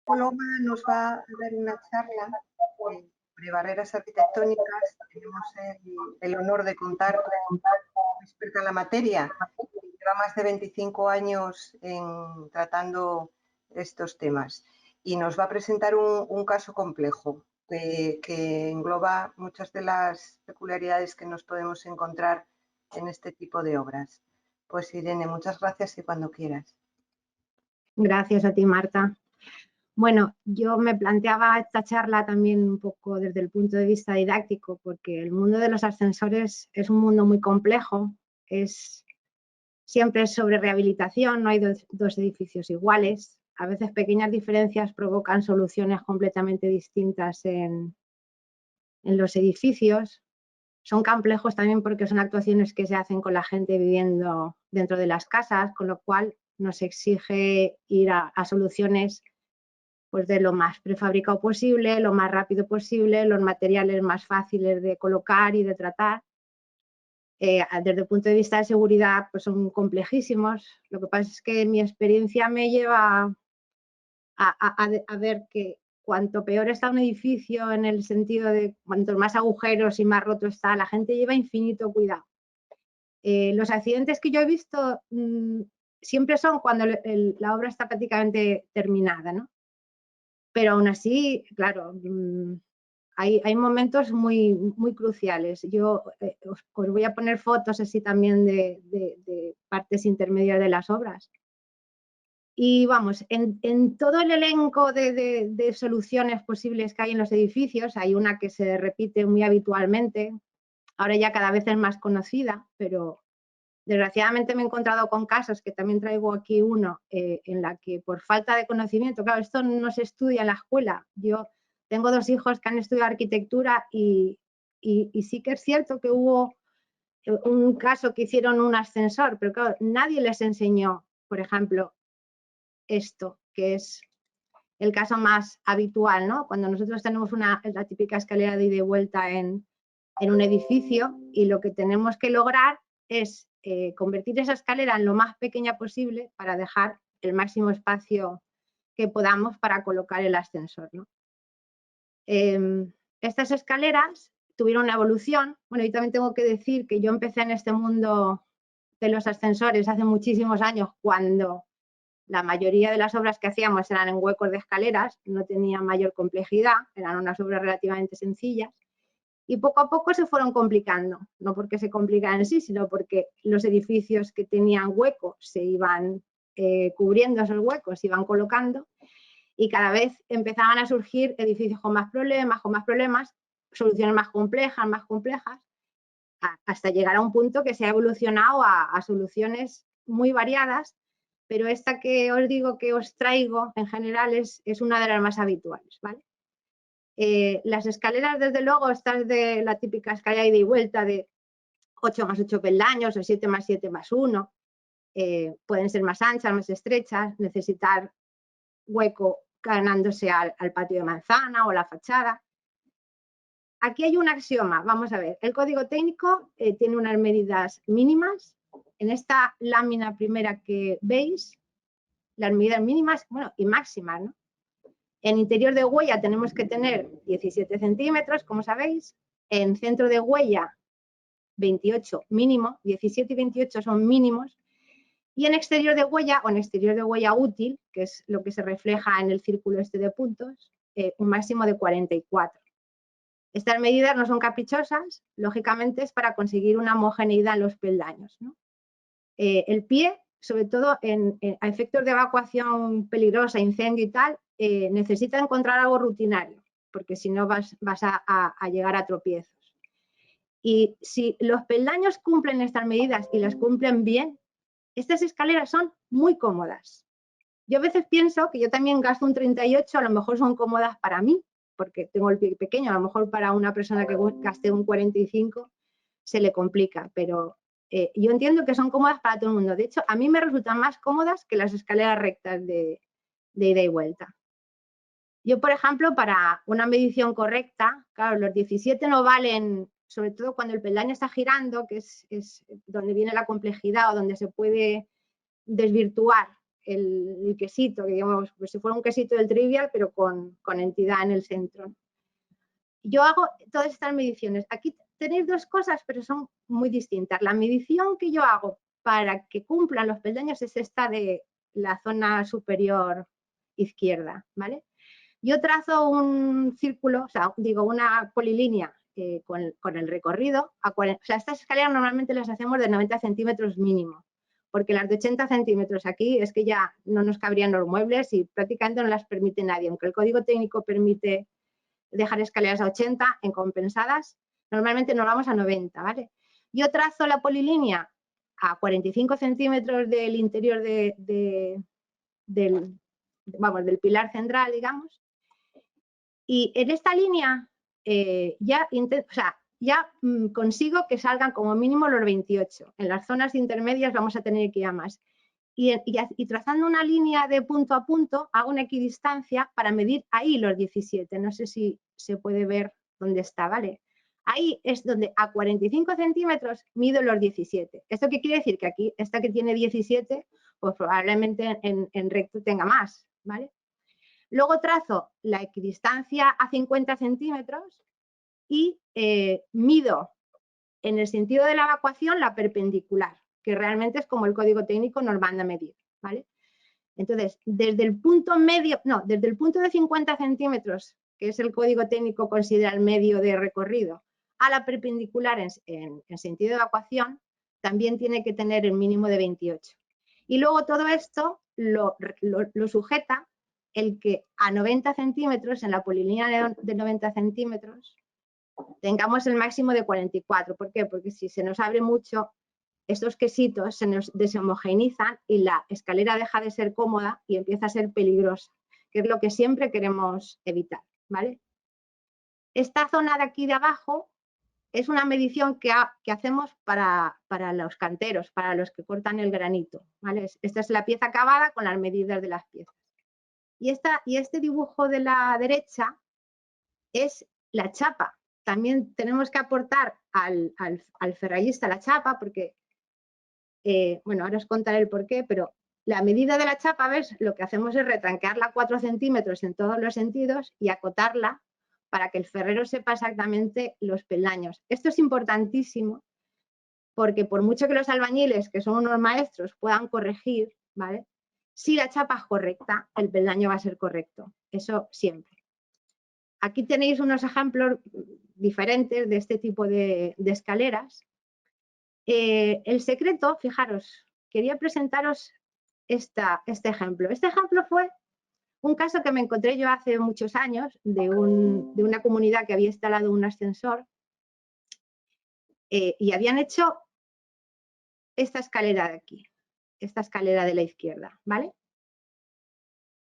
Paloma nos va a dar una charla sobre barreras arquitectónicas. Tenemos el honor de contar con una experta en la materia, que lleva más de 25 años tratando estos temas y nos va a presentar un caso complejo que engloba muchas de las peculiaridades que nos podemos encontrar en este tipo de obras. Pues Irene, muchas gracias y cuando quieras. Gracias a ti, Marta. Bueno, yo me planteaba esta charla también un poco desde el punto de vista didáctico, porque el mundo de los ascensores es un mundo muy complejo, siempre es sobre rehabilitación, no hay dos edificios iguales, a veces pequeñas diferencias provocan soluciones completamente distintas en los edificios. Son complejos también porque son actuaciones que se hacen con la gente viviendo dentro de las casas, con lo cual nos exige ir a soluciones pues de lo más prefabricado posible, lo más rápido posible, los materiales más fáciles de colocar y de tratar. Desde el punto de vista de seguridad, pues son complejísimos. Lo que pasa es que mi experiencia me lleva a ver que cuanto peor está un edificio en el sentido de cuantos más agujeros y más roto está, la gente lleva infinito cuidado. Los accidentes que yo he visto siempre son cuando la obra está prácticamente terminada, ¿no? Pero aún así, claro, hay momentos muy cruciales. Yo os voy a poner fotos así también de partes intermedias de las obras. Y vamos, en todo el elenco de soluciones posibles que hay en los edificios, hay una que se repite muy habitualmente, ahora ya cada vez es más conocida, pero desgraciadamente me he encontrado con casos, que también traigo aquí uno, en la que por falta de conocimiento, claro, esto no se estudia en la escuela. Yo tengo 2 hijos que han estudiado arquitectura y sí que es cierto que hubo un caso que hicieron un ascensor, pero claro, nadie les enseñó, por ejemplo, esto, que es el caso más habitual, ¿no? Cuando nosotros tenemos la típica escalera de ida y vuelta en un edificio y lo que tenemos que lograr es convertir esa escalera en lo más pequeña posible para dejar el máximo espacio que podamos para colocar el ascensor, ¿no? Estas escaleras tuvieron una evolución. Bueno, y también tengo que decir que yo empecé en este mundo de los ascensores hace muchísimos años, cuando la mayoría de las obras que hacíamos eran en huecos de escaleras, no tenían mayor complejidad, eran unas obras relativamente sencillas. Y poco a poco se fueron complicando, no porque se complican en sí, sino porque los edificios que tenían huecos se iban cubriendo esos huecos, se iban colocando, y cada vez empezaban a surgir edificios con más problemas, soluciones más complejas, hasta llegar a un punto que se ha evolucionado a soluciones muy variadas, pero esta que os digo que os traigo en general es una de las más habituales, ¿vale? Las escaleras, desde luego, estas de la típica escalera ida y vuelta de 8 más 8 peldaños o 7 más 7 más 1, pueden ser más anchas, más estrechas, necesitar hueco ganándose al patio de manzana o la fachada. Aquí hay un axioma, vamos a ver, el código técnico tiene unas medidas mínimas. En esta lámina primera que veis, las medidas mínimas, bueno, y máximas, ¿no? En interior de huella tenemos que tener 17 centímetros, como sabéis. En centro de huella, 28 mínimo, 17 y 28 son mínimos. Y en exterior de huella, o en exterior de huella útil, que es lo que se refleja en el círculo este de puntos, un máximo de 44. Estas medidas no son caprichosas, lógicamente es para conseguir una homogeneidad en los peldaños, ¿no? El pie, sobre todo a efectos de evacuación peligrosa, incendio y tal, necesita encontrar algo rutinario, porque si no vas a llegar a tropiezos. Y si los peldaños cumplen estas medidas y las cumplen bien, estas escaleras son muy cómodas. Yo a veces pienso que yo también gasto un 38, a lo mejor son cómodas para mí, porque tengo el pie pequeño, a lo mejor para una persona que gaste un 45 se le complica, pero yo entiendo que son cómodas para todo el mundo. De hecho, a mí me resultan más cómodas que las escaleras rectas de ida y vuelta. Yo, por ejemplo, para una medición correcta, claro, los 17 no valen, sobre todo cuando el peldaño está girando, que es donde viene la complejidad o donde se puede desvirtuar el quesito, digamos, pues si fuera un quesito del Trivial, pero con entidad en el centro. Yo hago todas estas mediciones. Aquí tenéis dos cosas, pero son muy distintas. La medición que yo hago para que cumplan los peldaños es esta de la zona superior izquierda, ¿vale? Yo trazo un círculo, o sea, digo, una polilínea con el recorrido. O sea, estas escaleras normalmente las hacemos de 90 centímetros mínimo, porque las de 80 centímetros aquí es que ya no nos cabrían los muebles y prácticamente no las permite nadie, aunque el código técnico permite dejar escaleras a 80 en compensadas, normalmente nos vamos a 90, ¿vale? Yo trazo la polilínea a 45 centímetros del interior del pilar central, digamos, y en esta línea ya consigo que salgan como mínimo los 28. En las zonas intermedias vamos a tener que ir a más. Y trazando una línea de punto a punto, hago una equidistancia para medir ahí los 17. No sé si se puede ver dónde está, ¿vale? Ahí es donde a 45 centímetros mido los 17. ¿Esto qué quiere decir? Que aquí, esta que tiene 17, pues probablemente en recto tenga más, ¿vale? Luego trazo la equidistancia a 50 centímetros y mido en el sentido de la evacuación la perpendicular, que realmente es como el código técnico nos manda a medir, ¿vale? Entonces, desde el punto medio, no, desde el punto de 50 centímetros, que es el código técnico considera el medio de recorrido, a la perpendicular en sentido de evacuación, también tiene que tener el mínimo de 28. Y luego todo esto lo sujeta el que a 90 centímetros, en la polilínea de 90 centímetros, tengamos el máximo de 44. ¿Por qué? Porque si se nos abre mucho, estos quesitos se nos deshomogeneizan y la escalera deja de ser cómoda y empieza a ser peligrosa, que es lo que siempre queremos evitar, ¿vale? Esta zona de aquí de abajo es una medición que hacemos para los canteros, para los que cortan el granito, ¿vale? Esta es la pieza acabada con las medidas de las piezas. Y este dibujo de la derecha es la chapa. También tenemos que aportar al ferrallista la chapa porque, bueno, ahora os contaré el porqué, pero la medida de la chapa, ¿ves? Lo que hacemos es retranquearla 4 centímetros en todos los sentidos y acotarla para que el ferrero sepa exactamente los peldaños. Esto es importantísimo porque por mucho que los albañiles, que son unos maestros, puedan corregir, ¿vale? Si la chapa es correcta, el peldaño va a ser correcto. Eso siempre. Aquí tenéis unos ejemplos diferentes de este tipo de escaleras. El secreto, fijaros, quería presentaros este ejemplo. Este ejemplo fue un caso que me encontré yo hace muchos años de una comunidad que había instalado un ascensor y habían hecho esta escalera de aquí, esta escalera de la izquierda, ¿vale?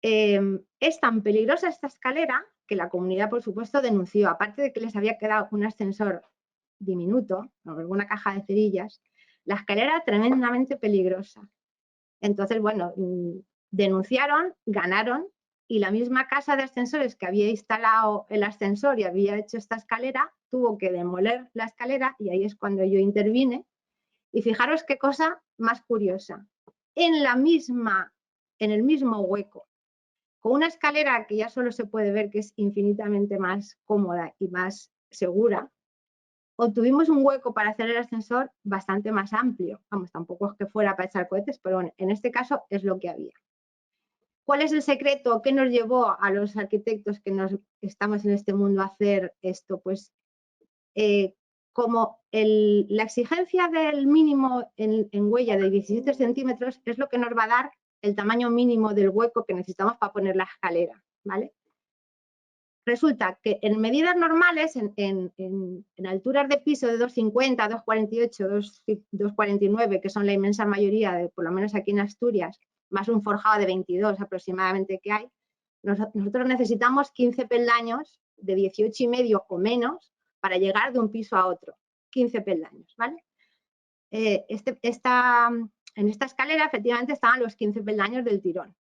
Es tan peligrosa esta escalera que la comunidad, por supuesto, denunció, aparte de que les había quedado un ascensor diminuto, o alguna caja de cerillas, la escalera era tremendamente peligrosa. Entonces, bueno, denunciaron, ganaron, y la misma casa de ascensores que había instalado el ascensor y había hecho esta escalera, tuvo que demoler la escalera y ahí es cuando yo intervine. Y fijaros qué cosa más curiosa. En el mismo hueco, con una escalera que ya solo se puede ver que es infinitamente más cómoda y más segura, obtuvimos un hueco para hacer el ascensor bastante más amplio. Vamos, tampoco es que fuera para echar cohetes, pero bueno, en este caso es lo que había. ¿Cuál es el secreto? ¿Qué nos llevó a los arquitectos que estamos en este mundo a hacer esto? Pues como la exigencia del mínimo en huella de 17 centímetros es lo que nos va a dar el tamaño mínimo del hueco que necesitamos para poner la escalera, ¿vale? Resulta que en medidas normales, en alturas de piso de 2,50, 2,48, 2,49, que son la inmensa mayoría, por lo menos aquí en Asturias, más un forjado de 22 aproximadamente que hay, nosotros necesitamos 15 peldaños de 18,5 o menos para llegar de un piso a otro. 15 peldaños, ¿vale? En esta escalera efectivamente estaban los 15 peldaños del tirón.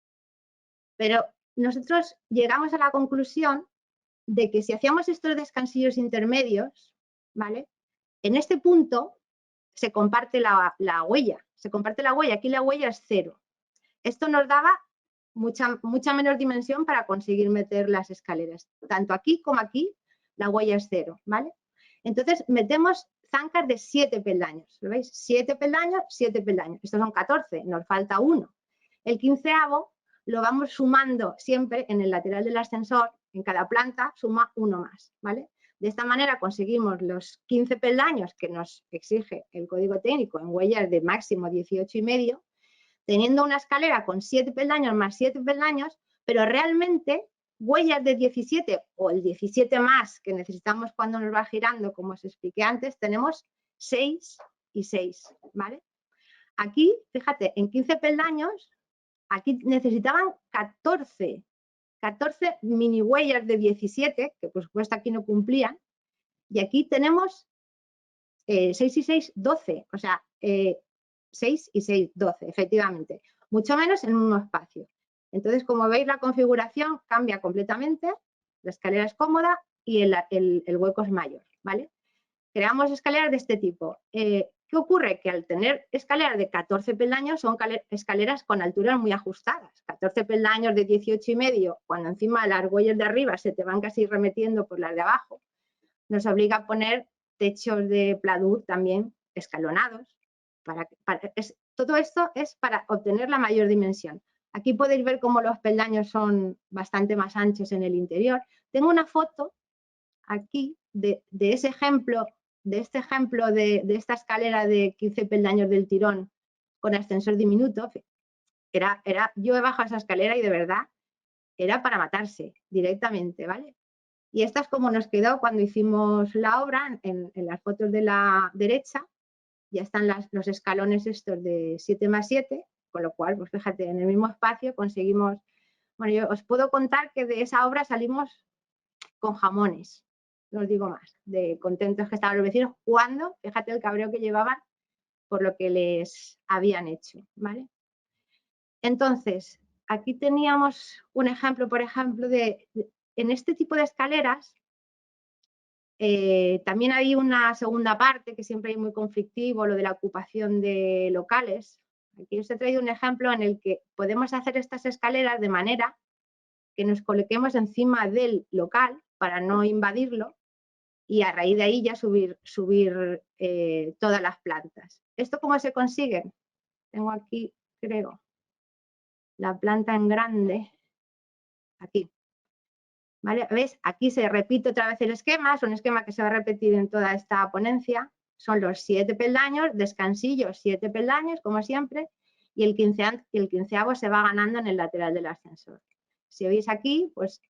Pero nosotros llegamos a la conclusión de que si hacíamos estos descansillos intermedios, ¿vale? En este punto se comparte la huella. Se comparte la huella. Aquí la huella es 0. Esto nos daba mucha menor dimensión para conseguir meter las escaleras. Tanto aquí como aquí la huella es 0, ¿vale? Entonces metemos zancas de 7 peldaños, ¿lo veis? 7 peldaños, 7 peldaños. Estos son 14, nos falta 1. El 15avo lo vamos sumando siempre en el lateral del ascensor, en cada planta suma 1 más, ¿vale? De esta manera conseguimos los 15 peldaños que nos exige el código técnico en huellas de máximo 18,5, teniendo una escalera con 7 peldaños más 7 peldaños, pero realmente huellas de 17 o el 17 más que necesitamos cuando nos va girando, como os expliqué antes, tenemos 6 y 6, ¿vale? Aquí, fíjate, en 15 peldaños, aquí necesitaban 14 mini huellas de 17, que por supuesto aquí no cumplían, y aquí tenemos 6 y 6, 12, o sea, 6 y 6, 12, efectivamente, mucho menos en un mismo espacio. Entonces, como veis, la configuración cambia completamente, la escalera es cómoda y el hueco es mayor, ¿vale? Creamos escaleras de este tipo. ¿Qué ocurre? Que al tener escaleras de 14 peldaños son escaleras con alturas muy ajustadas. 14 peldaños de 18,5, cuando encima las huellas de arriba se te van casi remetiendo por las de abajo, nos obliga a poner techos de pladur también escalonados. Todo esto es para obtener la mayor dimensión. Aquí podéis ver cómo los peldaños son bastante más anchos en el interior. Tengo una foto aquí de ese ejemplo, de esta escalera de 15 peldaños del tirón con ascensor diminuto. Yo he bajado esa escalera y de verdad era para matarse directamente, ¿vale? Y esta es como nos quedó cuando hicimos la obra. En las fotos de la derecha ya están los escalones estos de 7 más 7, con lo cual, pues fíjate, en el mismo espacio conseguimos... Bueno, yo os puedo contar que de esa obra salimos con jamones, no os digo más, de contentos que estaban los vecinos cuando, fíjate el cabreo que llevaban por lo que les habían hecho, ¿vale? Entonces, aquí teníamos un ejemplo, por ejemplo, en este tipo de escaleras, también hay una segunda parte que siempre hay muy conflictivo, lo de la ocupación de locales. Aquí os he traído un ejemplo en el que podemos hacer estas escaleras de manera que nos coloquemos encima del local para no invadirlo y a raíz de ahí ya subir todas las plantas. ¿Esto cómo se consigue? Tengo aquí, creo, la planta en grande, aquí. ¿Vale? ¿Ves? Aquí se repite otra vez el esquema, es un esquema que se va a repetir en toda esta ponencia. Son los 7 peldaños, descansillos 7 peldaños, como siempre, y el 15avo se va ganando en el lateral del ascensor. Si veis aquí, pues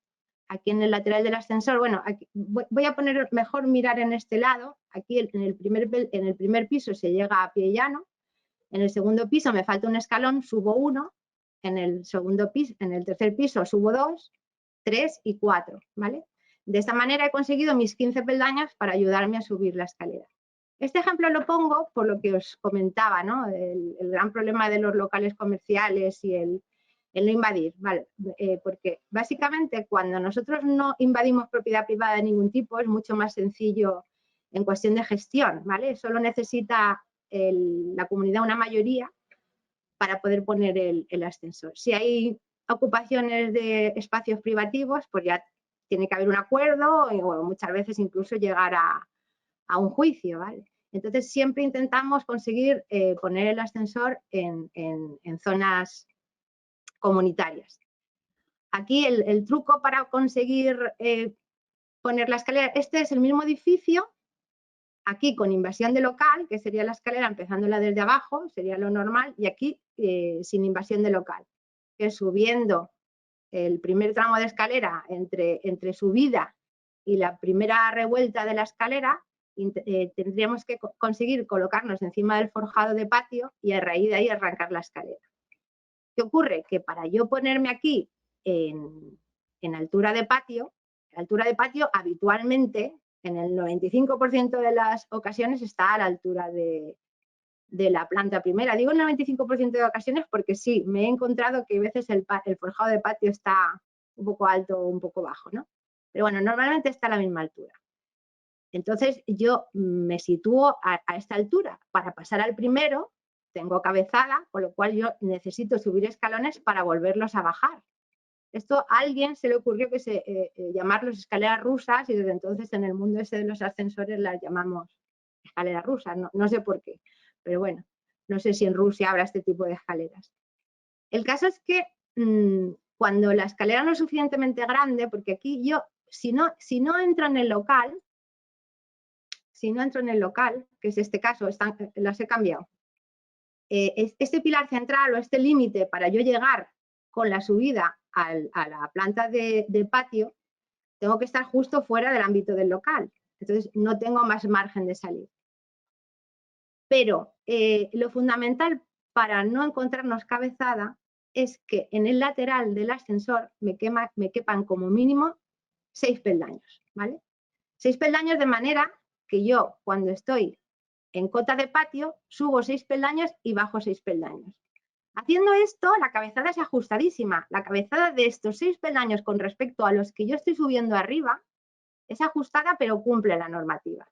aquí en el lateral del ascensor, bueno, aquí, voy a poner mejor mirar en este lado. Aquí en el primer piso se llega a pie llano, en el segundo piso me falta un escalón, subo 1, en el tercer piso subo 2, 3 y 4, ¿vale? De esta manera he conseguido mis 15 peldaños para ayudarme a subir la escalera. Este ejemplo lo pongo por lo que os comentaba, ¿no? El gran problema de los locales comerciales y el no invadir, ¿vale? Porque básicamente cuando nosotros no invadimos propiedad privada de ningún tipo es mucho más sencillo en cuestión de gestión, ¿vale? Solo necesita la comunidad una mayoría para poder poner el ascensor. Si hay ocupaciones de espacios privativos, pues ya tiene que haber un acuerdo o muchas veces incluso llegar a un juicio, ¿vale? Entonces siempre intentamos conseguir poner el ascensor en zonas comunitarias. Aquí el truco para conseguir poner la escalera, este es el mismo edificio, aquí con invasión de local, que sería la escalera empezándola desde abajo, sería lo normal, y aquí sin invasión de local, que subiendo el primer tramo de escalera entre subida y la primera revuelta de la escalera, tendríamos que conseguir colocarnos encima del forjado de patio y a raíz de ahí arrancar la escalera. ¿Qué ocurre? Que para yo ponerme aquí en altura de patio habitualmente en el 95% de las ocasiones está a la altura de la planta primera. Digo el 95% de ocasiones porque sí, me he encontrado que a veces el forjado de patio está un poco alto o un poco bajo, ¿no? Pero bueno, normalmente está a la misma altura. Entonces yo me sitúo a esta altura. Para pasar al primero tengo cabezada, con lo cual yo necesito subir escalones para volverlos a bajar. Esto a alguien se le ocurrió que llamarlos escaleras rusas, y desde entonces en el mundo ese de los ascensores las llamamos escaleras rusas, no sé por qué, pero bueno, no sé si en Rusia habrá este tipo de escaleras. El caso es que cuando la escalera no es suficientemente grande, porque aquí yo, si no entro en el local, que es este caso, las he cambiado, este pilar central o este límite para yo llegar con la subida a la planta de patio, tengo que estar justo fuera del ámbito del local. Entonces no tengo más margen de salir. Pero lo fundamental para no encontrarnos cabezada es que en el lateral del ascensor me quepan como mínimo 6 peldaños, ¿vale? 6 peldaños de manera que yo, cuando estoy en cota de patio, subo 6 peldaños y bajo 6 peldaños. Haciendo esto, la cabezada es ajustadísima. La cabezada de estos 6 peldaños con respecto a los que yo estoy subiendo arriba es ajustada, pero cumple la normativa.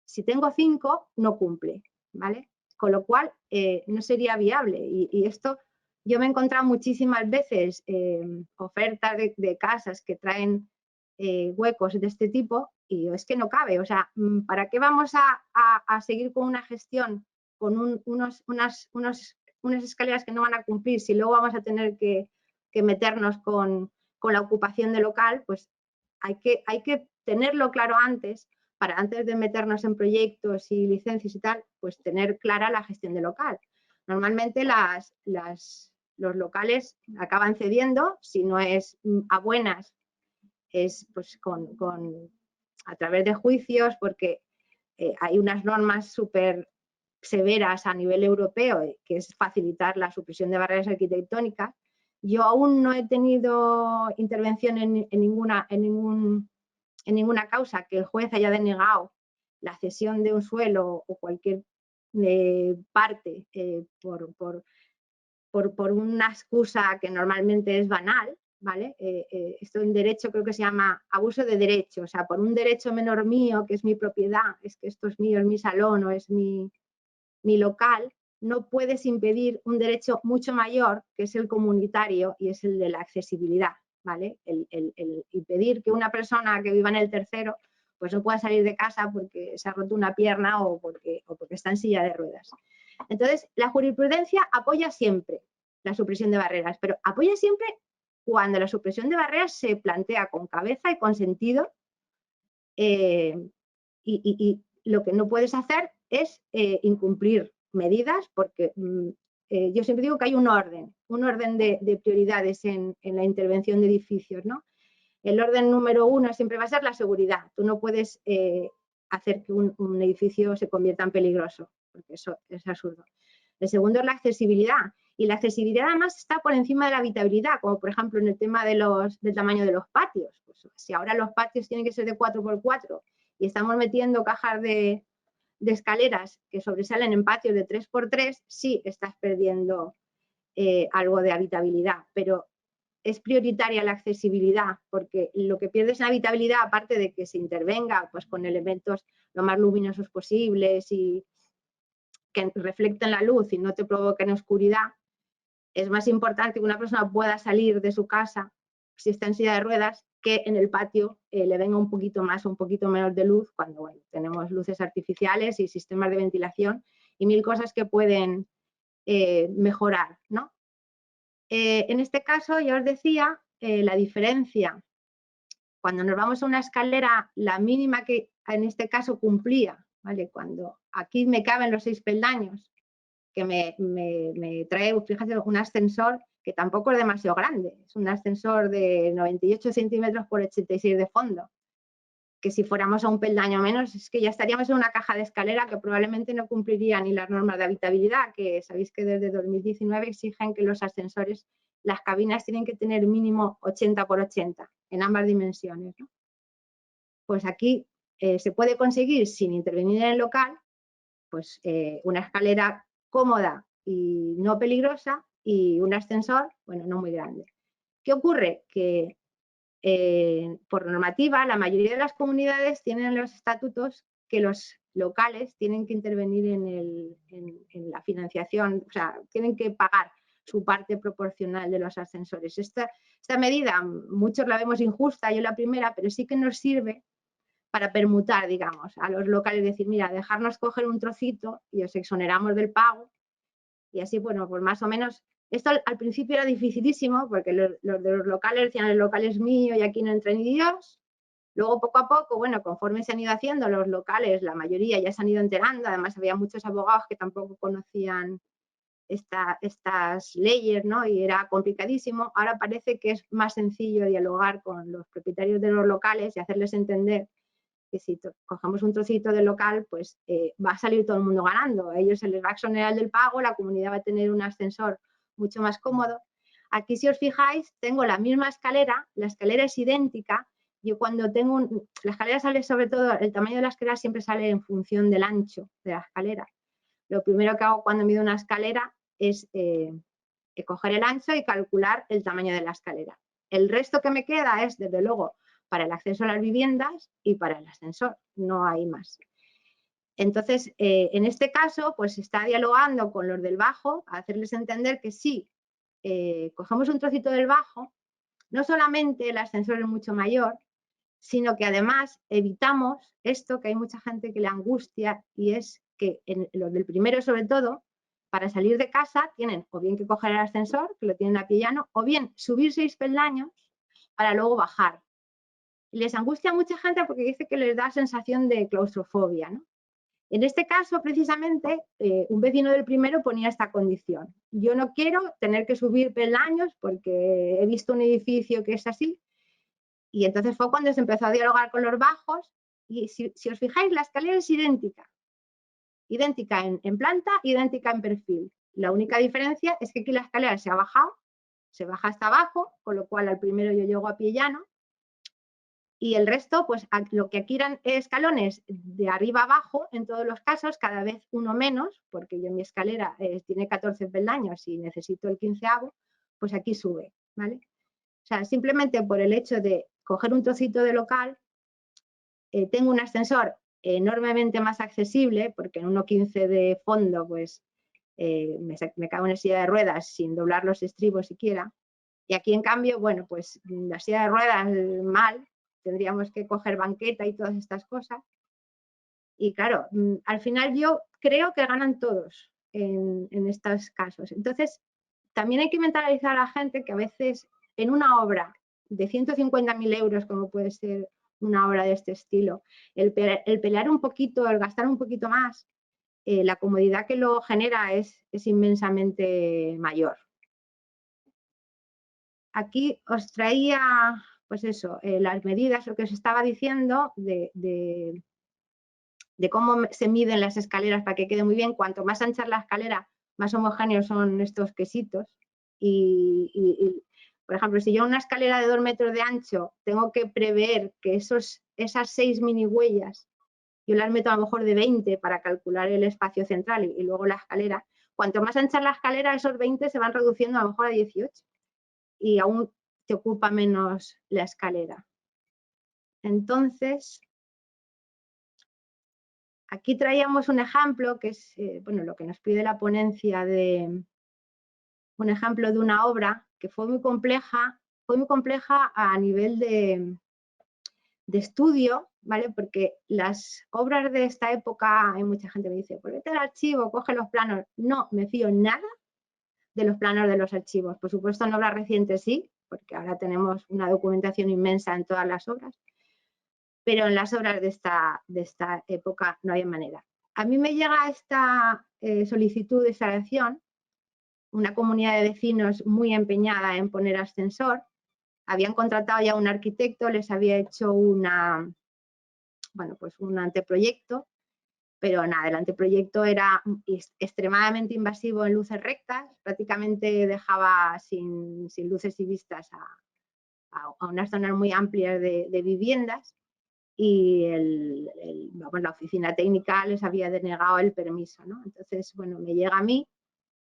Si tengo 5, no cumple, ¿vale? Con lo cual, no sería viable. Y esto, yo me he encontrado muchísimas veces ofertas de casas que traen huecos de este tipo, y es que no cabe. O sea, ¿para qué vamos a seguir con una gestión con unas escaleras que no van a cumplir si luego vamos a tener que meternos con la ocupación de local? Pues hay que tenerlo claro antes, para antes de meternos en proyectos y licencias y tal, pues tener clara la gestión de local. Normalmente los locales acaban cediendo, si no es a buenas, es pues a través de juicios, porque hay unas normas súper severas a nivel europeo, que es facilitar la supresión de barreras arquitectónicas. Yo aún no he tenido intervención en ninguna causa que el juez haya denegado la cesión de un suelo o cualquier parte por una excusa que normalmente es banal, ¿vale? Esto en derecho creo que se llama abuso de derecho, o sea, por un derecho menor mío, que es mi propiedad, es que esto es mío, es mi salón o es mi local, no puedes impedir un derecho mucho mayor, que es el comunitario y es el de la accesibilidad, ¿vale? El impedir que una persona que viva en el tercero pues no pueda salir de casa porque se ha roto una pierna o porque está en silla de ruedas. Entonces, la jurisprudencia apoya siempre la supresión de barreras, pero apoya siempre cuando la supresión de barreras se plantea con cabeza y con sentido, y lo que no puedes hacer es incumplir medidas, porque yo siempre digo que hay un orden de prioridades en la intervención de edificios, ¿no? El orden número 1 siempre va a ser la seguridad. Tú no puedes hacer que un edificio se convierta en peligroso, porque eso es absurdo. El segundo es la accesibilidad, y la accesibilidad además está por encima de la habitabilidad, como por ejemplo en el tema del tamaño de los patios. Pues, si ahora los patios tienen que ser de 4x4 y estamos metiendo cajas de escaleras que sobresalen en patios de 3x3, sí estás perdiendo algo de habitabilidad, pero es prioritaria la accesibilidad, porque lo que pierdes en habitabilidad, aparte de que se intervenga pues, con elementos lo más luminosos posibles y que reflecten la luz y no te provoquen oscuridad, es más importante que una persona pueda salir de su casa si está en silla de ruedas, que en el patio le venga un poquito más o un poquito menos de luz, cuando bueno, tenemos luces artificiales y sistemas de ventilación y 1000 cosas que pueden mejorar, ¿no? En este caso, ya os decía, la diferencia, cuando nos vamos a una escalera, la mínima que en este caso cumplía, ¿vale? Cuando aquí me caben los 6 peldaños, que me trae, fíjate, un ascensor que tampoco es demasiado grande, es un ascensor de 98 centímetros por 86 de fondo, que si fuéramos a un peldaño menos es que ya estaríamos en una caja de escalera que probablemente no cumpliría ni las normas de habitabilidad, que sabéis que desde 2019 exigen que los ascensores, las cabinas tienen que tener mínimo 80x80 en ambas dimensiones, ¿no? Pues aquí se puede conseguir sin intervenir en el local, pues una escalera cómoda y no peligrosa y un ascensor, bueno, no muy grande. ¿Qué ocurre? Que por normativa la mayoría de las comunidades tienen los estatutos que los locales tienen que intervenir en la financiación, o sea, tienen que pagar su parte proporcional de los ascensores. Esta medida, muchos la vemos injusta, yo la primera, pero sí que nos sirve para permutar, digamos, a los locales, decir, mira, dejarnos coger un trocito y os exoneramos del pago. Y así, bueno, pues más o menos, esto al principio era dificilísimo porque los de los locales decían, el local es mío y aquí no entra ni Dios. Luego, poco a poco, bueno, conforme se han ido haciendo, los locales, la mayoría ya se han ido enterando, además había muchos abogados que tampoco conocían estas leyes, ¿no? Y era complicadísimo. Ahora parece que es más sencillo dialogar con los propietarios de los locales y hacerles entender que si cogemos un trocito del local, pues va a salir todo el mundo ganando. A ellos se les va a exonerar del pago, la comunidad va a tener un ascensor mucho más cómodo. Aquí, si os fijáis, tengo la misma escalera, la escalera es idéntica. Yo cuando tengo la escalera sale, sobre todo, el tamaño de la escalera siempre sale en función del ancho de la escalera. Lo primero que hago cuando mido una escalera es coger el ancho y calcular el tamaño de la escalera. El resto que me queda es, desde luego, para el acceso a las viviendas y para el ascensor, no hay más. Entonces, en este caso, pues se está dialogando con los del bajo, a hacerles entender que sí, cogemos un trocito del bajo, no solamente el ascensor es mucho mayor, sino que además evitamos esto que hay mucha gente que le angustia, y es que en los del primero, sobre todo, para salir de casa tienen o bien que coger el ascensor, que lo tienen a pie llano, o bien subir 6 peldaños para luego bajar. Y les angustia a mucha gente porque dice que les da sensación de claustrofobia, ¿no? En este caso, precisamente, un vecino del primero ponía esta condición. Yo no quiero tener que subir peldaños porque he visto un edificio que es así. Y entonces fue cuando se empezó a dialogar con los bajos. Y si os fijáis, la escalera es idéntica. Idéntica en planta, idéntica en perfil. La única diferencia es que aquí la escalera se ha bajado, se baja hasta abajo, con lo cual al primero yo llego a pie llano. Y el resto, pues lo que aquí eran escalones de arriba abajo, en todos los casos, cada vez uno menos, porque yo mi escalera tiene 14 peldaños y necesito el 15avo, pues aquí sube, ¿vale? O sea, simplemente por el hecho de coger un trocito de local, tengo un ascensor enormemente más accesible, porque en 1,15 de fondo, pues me cago en la silla de ruedas sin doblar los estribos siquiera. Y aquí, en cambio, bueno, pues la silla de ruedas mal, tendríamos que coger banqueta y todas estas cosas. Y claro, al final yo creo que ganan todos en estos casos. Entonces, también hay que mentalizar a la gente que a veces en una obra de 150.000 euros, como puede ser una obra de este estilo, el pelear un poquito, el gastar un poquito más, la comodidad que lo genera es inmensamente mayor. Aquí os traía, pues eso, las medidas, lo que os estaba diciendo de cómo se miden las escaleras para que quede muy bien. Cuanto más ancha es la escalera, más homogéneos son estos quesitos. Y, por ejemplo, si yo una escalera de 2 metros de ancho tengo que prever que esas 6 mini huellas, yo las meto a lo mejor de 20 para calcular el espacio central y luego la escalera. Cuanto más ancha es la escalera, esos 20 se van reduciendo a lo mejor a 18. Y aún te ocupa menos la escalera. Entonces, aquí traíamos un ejemplo que es bueno, lo que nos pide la ponencia, de un ejemplo de una obra que fue muy compleja a nivel de estudio, ¿vale? Porque las obras de esta época, hay mucha gente que me dice, pues vete al archivo, coge los planos. No me fío nada de los planos de los archivos. Por supuesto, en obras recientes sí, porque ahora tenemos una documentación inmensa en todas las obras, pero en las obras de esta época no había manera. A mí me llega esta solicitud de instalación, una comunidad de vecinos muy empeñada en poner ascensor. Habían contratado ya un arquitecto, les había hecho pues un anteproyecto, pero nada, el anteproyecto era extremadamente invasivo en luces rectas, prácticamente dejaba sin luces y vistas a unas zonas muy amplias de viviendas, y la oficina técnica les había denegado el permiso, ¿no? Entonces, bueno, me llega a mí.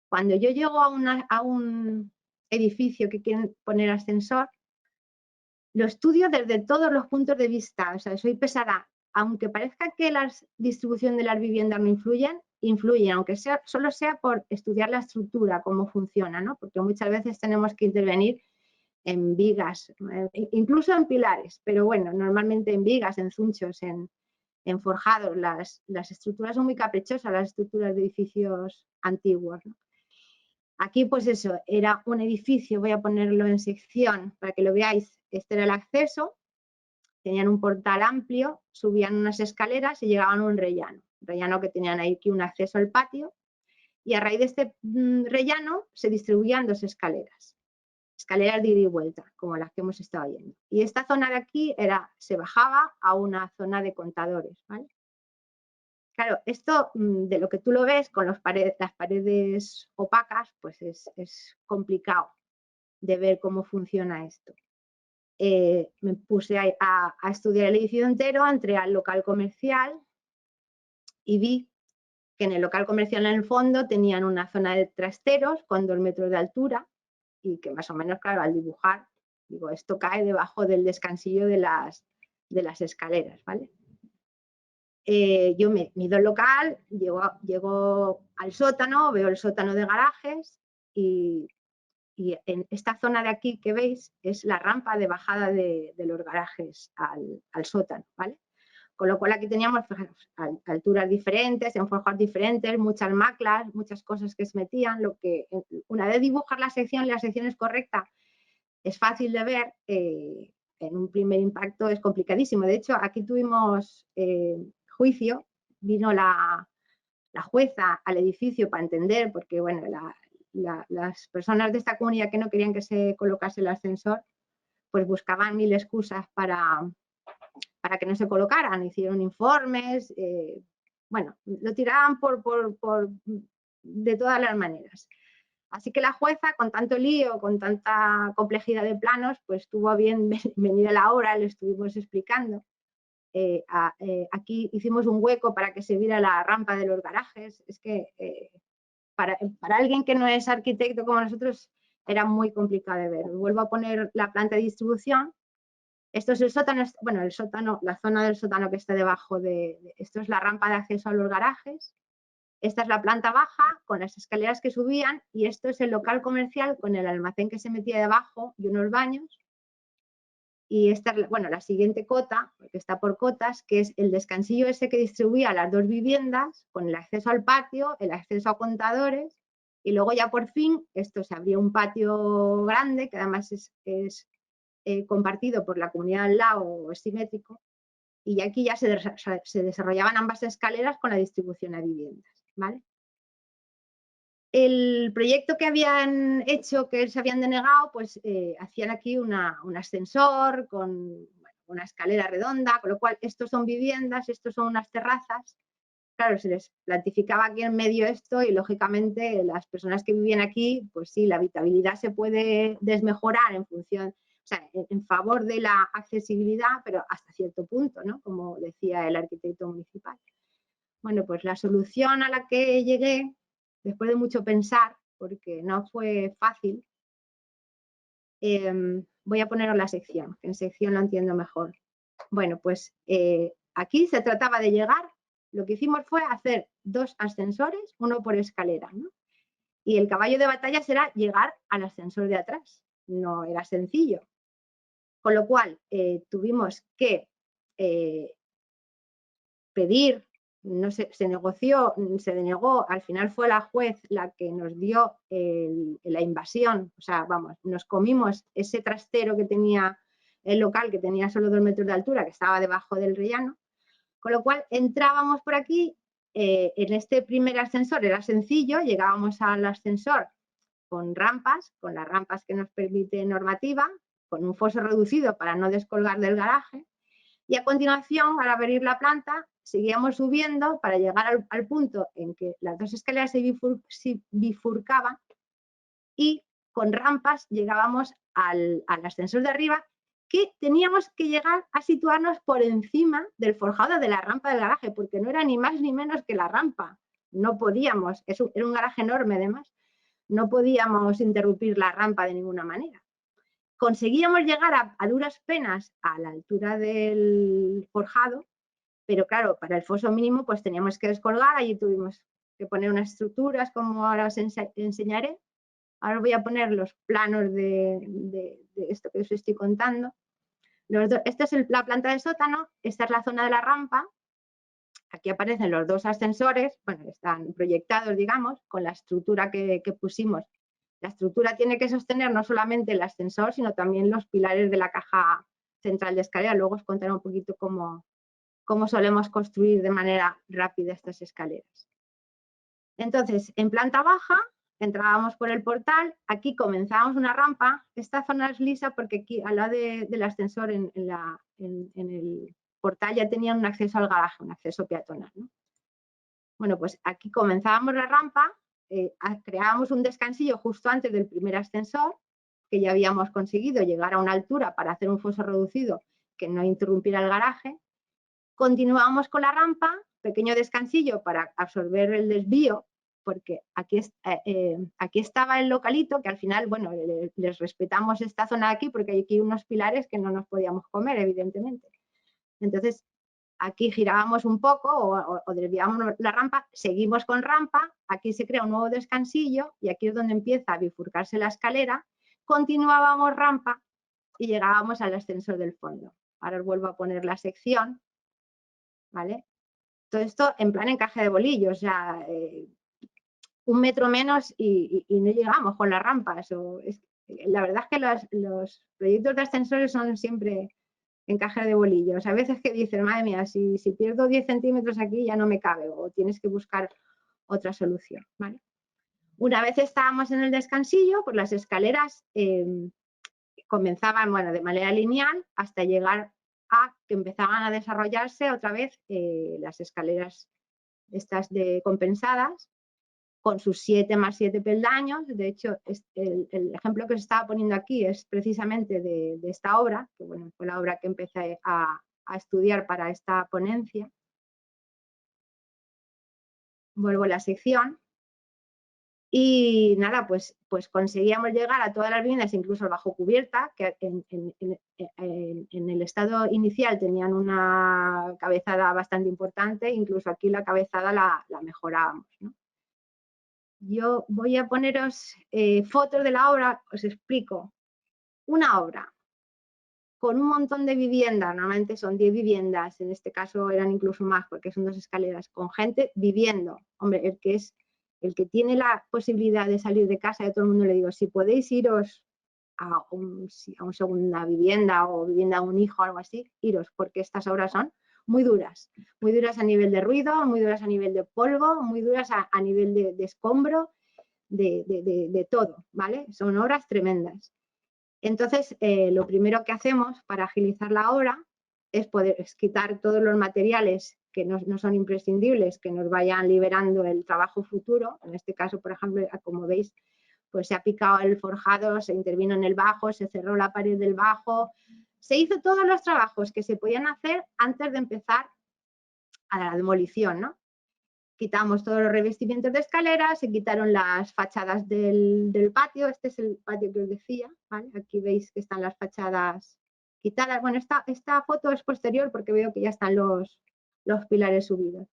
Cuando yo llego a un edificio que quieren poner ascensor, lo estudio desde todos los puntos de vista. O sea, soy pesada aunque parezca que la distribución de las viviendas no influyen, aunque solo sea por estudiar la estructura, cómo funciona, ¿no? Porque muchas veces tenemos que intervenir en vigas, incluso en pilares, pero bueno, normalmente en vigas, en zunchos, en forjados. Las estructuras son muy caprichosas, las estructuras de edificios antiguos, ¿no? Aquí, pues eso, era un edificio, voy a ponerlo en sección para que lo veáis. Este era el acceso, tenían un portal amplio, subían unas escaleras y llegaban a un rellano que tenían ahí aquí un acceso al patio, y a raíz de este rellano se distribuían dos escaleras de ida y vuelta, como las que hemos estado viendo. Y esta zona de aquí se bajaba a una zona de contadores, ¿vale? Claro, esto de lo que tú lo ves con las paredes opacas, pues es complicado de ver cómo funciona esto. Me puse a estudiar el edificio entero, entré al local comercial y vi que en el local comercial en el fondo tenían una zona de trasteros con 2 metros de altura y que más o menos, claro, al dibujar, digo, esto cae debajo del descansillo de las escaleras, ¿vale? Yo me mido el local, llego al sótano, veo el sótano de garajes y en esta zona de aquí que veis es la rampa de bajada de los garajes al sótano, ¿vale? Con lo cual aquí teníamos, fijaros, alturas diferentes, en forjas diferentes, muchas maclas, muchas cosas que se metían. Una vez dibujar la sección es correcta, es fácil de ver, en un primer impacto es complicadísimo. De hecho, aquí tuvimos juicio, vino la jueza al edificio para entender, porque bueno, las personas de esta comunidad que no querían que se colocase el ascensor, pues buscaban 1000 excusas para que no se colocaran, hicieron informes, bueno, lo tiraban de todas las maneras. Así que la jueza, con tanto lío, con tanta complejidad de planos, pues tuvo a bien venir a la hora, le estuvimos explicando. Aquí hicimos un hueco para que se viera la rampa de los garajes. Es que para alguien que no es arquitecto como nosotros era muy complicado de ver. Vuelvo a poner la planta de distribución. Esto es el sótano, bueno, el sótano, la zona del sótano que está debajo esto es la rampa de acceso a los garajes. Esta es la planta baja con las escaleras que subían y esto es el local comercial con el almacén que se metía debajo y unos baños. Y esta es, bueno, la siguiente cota, porque está por cotas, que es el descansillo ese que distribuía las dos viviendas con el acceso al patio, el acceso a contadores y luego ya por fin esto se abría un patio grande que además es compartido por la comunidad al lado, es simétrico, y aquí ya se desarrollaban ambas escaleras con la distribución a viviendas, ¿vale? El proyecto que habían hecho, que se habían denegado, pues hacían aquí un ascensor con una escalera redonda, con lo cual estos son viviendas, estos son unas terrazas. Claro, se les plantificaba aquí en medio esto y lógicamente las personas que vivían aquí, pues sí, la habitabilidad se puede desmejorar en función, o sea, en favor de la accesibilidad, pero hasta cierto punto, ¿no? Como decía el arquitecto municipal. Bueno, pues la solución a la que llegué, después de mucho pensar, porque no fue fácil, voy a poneros la sección, que en sección lo entiendo mejor. Bueno, pues aquí se trataba de llegar, lo que hicimos fue hacer 2 ascensores, uno por escalera, ¿no? Y el caballo de batalla será llegar al ascensor de atrás, no era sencillo. Con lo cual tuvimos que pedir, no se negoció, se denegó, al final fue la juez la que nos dio la invasión, o sea, vamos, nos comimos ese trastero que tenía el local, que tenía solo 2 metros de altura, que estaba debajo del rellano, con lo cual entrábamos por aquí, en este primer ascensor era sencillo, llegábamos al ascensor con las rampas que nos permite normativa, con un foso reducido para no descolgar del garaje, y a continuación, al abrir la planta, seguíamos subiendo para llegar al punto en que las 2 escaleras se bifurcaban y con rampas llegábamos al ascensor de arriba, que teníamos que llegar a situarnos por encima del forjado de la rampa del garaje, porque no era ni más ni menos que la rampa. No podíamos, era un garaje enorme además, no podíamos interrumpir la rampa de ninguna manera. Conseguíamos llegar a duras penas a la altura del forjado Pero claro, para el foso mínimo pues teníamos que descolgar, allí tuvimos que poner unas estructuras como ahora os enseñaré. Ahora voy a poner los planos de esto que os estoy contando. Esta es la planta de sótano, esta es la zona de la rampa. Aquí aparecen los dos ascensores, bueno, están proyectados, digamos, con la estructura que pusimos. La estructura tiene que sostener no solamente el ascensor, sino también los pilares de la caja central de escalera. Luego os contaré un poquito cómo solemos construir de manera rápida estas escaleras. Entonces, en planta baja, entrábamos por el portal, aquí comenzábamos una rampa. Esta zona es lisa porque aquí al lado del ascensor en el portal ya tenían un acceso al garaje, un acceso peatonal, ¿no? Bueno, pues aquí comenzábamos la rampa, creábamos un descansillo justo antes del primer ascensor, que ya habíamos conseguido llegar a una altura para hacer un foso reducido que no interrumpiera el garaje. Continuábamos con la rampa, pequeño descansillo para absorber el desvío, porque aquí estaba el localito, que al final, bueno, les respetamos esta zona de aquí porque hay aquí unos pilares que no nos podíamos comer, evidentemente. Entonces, aquí girábamos un poco o desviábamos la rampa, seguimos con rampa, aquí se crea un nuevo descansillo y aquí es donde empieza a bifurcarse la escalera, continuábamos rampa y llegábamos al ascensor del fondo. Ahora os vuelvo a poner la sección, ¿vale? Todo esto en plan encaje de bolillos, o sea, 1 metro menos y no llegamos con las rampas. La verdad es que los proyectos de ascensores son siempre encaje de bolillos. A veces que dicen, madre mía, si pierdo 10 centímetros aquí ya no me cabe o tienes que buscar otra solución, ¿vale? Una vez estábamos en el descansillo, pues las escaleras comenzaban, bueno, de manera lineal hasta llegar a que empezaban a desarrollarse otra vez las escaleras estas compensadas con sus 7 más 7 peldaños. De hecho, el ejemplo que os estaba poniendo aquí es precisamente de esta obra, que bueno, fue la obra que empecé a estudiar para esta ponencia. Vuelvo a la sección. Y nada, pues conseguíamos llegar a todas las viviendas, incluso bajo cubierta, que en el estado inicial tenían una cabezada bastante importante, incluso aquí la cabezada la mejorábamos, ¿no? Yo voy a poneros fotos de la obra, os explico. Una obra con un montón de viviendas, normalmente son 10 viviendas, en este caso eran incluso más porque son 2 escaleras, con gente viviendo. Hombre, el que tiene la posibilidad de salir de casa, y a todo el mundo le digo, si podéis iros a una segunda vivienda o vivienda de un hijo o algo así, iros, porque estas obras son muy duras a nivel de ruido, muy duras a nivel de polvo, muy duras a nivel de escombro, de todo, ¿vale? Son obras tremendas. Entonces, lo primero que hacemos para agilizar la obra es quitar todos los materiales que no son imprescindibles, que nos vayan liberando el trabajo futuro. En este caso, por ejemplo, como veis, pues se ha picado el forjado, se intervino en el bajo, se cerró la pared del bajo, se hizo todos los trabajos que se podían hacer antes de empezar a la demolición, ¿no? Quitamos todos los revestimientos de escaleras, se quitaron las fachadas del patio. Este es el patio que os decía, ¿vale? Aquí veis que están las fachadas quitadas. Bueno, esta foto es posterior porque veo que ya están los pilares subidos.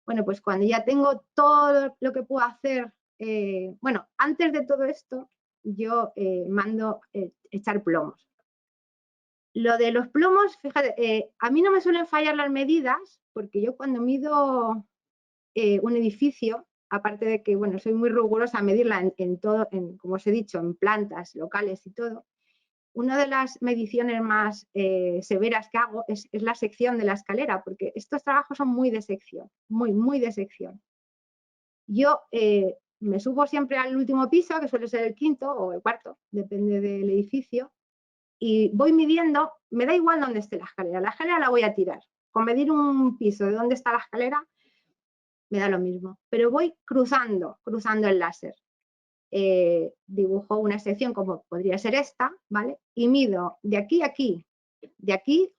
Bueno, pues cuando ya tengo todo lo que puedo hacer, bueno, antes de todo esto, yo mando echar plomos. Lo de los plomos, fíjate, a mí no me suelen fallar las medidas porque yo cuando mido un edificio, aparte de que, bueno, soy muy rigurosa a medirla en todo, como os he dicho, en plantas, locales y todo, una de las mediciones más severas que hago es la sección de la escalera, porque estos trabajos son muy de sección, muy de sección. Yo me subo siempre al último piso, que suele ser el quinto o el cuarto, depende del edificio, y voy midiendo, me da igual dónde esté la escalera la voy a tirar. Con medir un piso de dónde está la escalera, me da lo mismo, pero voy cruzando el láser. Dibujo una sección como podría ser esta, ¿vale? Y mido de aquí a aquí, de aquí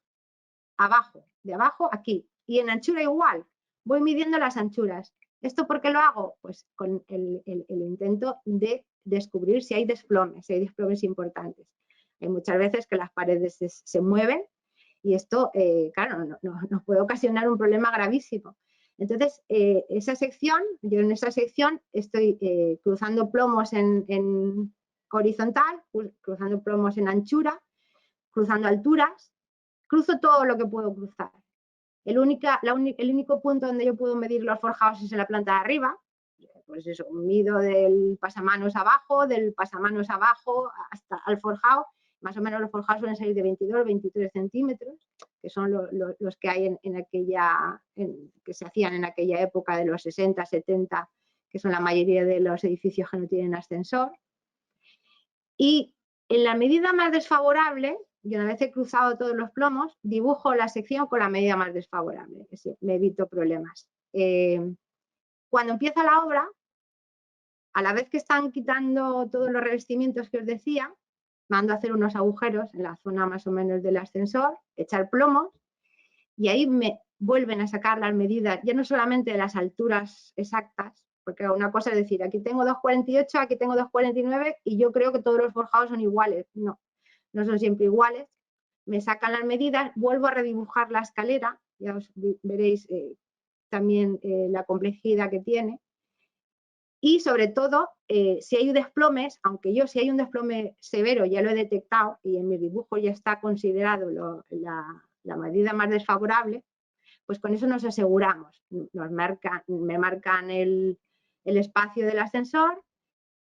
abajo, de abajo a aquí. Y en anchura igual, voy midiendo las anchuras. ¿Esto por qué lo hago? Pues con el intento de descubrir si hay desplomes importantes. Hay muchas veces que las paredes se mueven Y esto, claro, nos puede ocasionar un problema gravísimo. Entonces, esa sección, yo en esa sección estoy cruzando plomos en horizontal, cruzando plomos en anchura, cruzando alturas, cruzo todo lo que puedo cruzar. El único punto donde yo puedo medir los forjados es en la planta de arriba. Pues eso, mido del pasamanos abajo hasta al forjado. Más o menos los forjados suelen salir de 22, 23 centímetros, que son los que hay que se hacían en aquella época de los 60, 70, que son la mayoría de los edificios que no tienen ascensor. Y en la medida más desfavorable, y una vez he cruzado todos los plomos, dibujo la sección con la medida más desfavorable, es decir, me evito problemas. Cuando empieza la obra, a la vez que están quitando todos los revestimientos que os decía, mando a hacer unos agujeros en la zona más o menos del ascensor, echar plomos, y ahí me vuelven a sacar las medidas, ya no solamente de las alturas exactas, porque una cosa es decir, aquí tengo 2,48, aquí tengo 2,49 y yo creo que todos los forjados son iguales. No, no son siempre iguales. Me sacan las medidas, vuelvo a redibujar la escalera, ya os veréis también la complejidad que tiene. Y sobre todo, si hay desplomes, aunque yo si hay un desplome severo ya lo he detectado y en mi dibujo ya está considerado la medida más desfavorable, pues con eso nos aseguramos. Me marcan el espacio del ascensor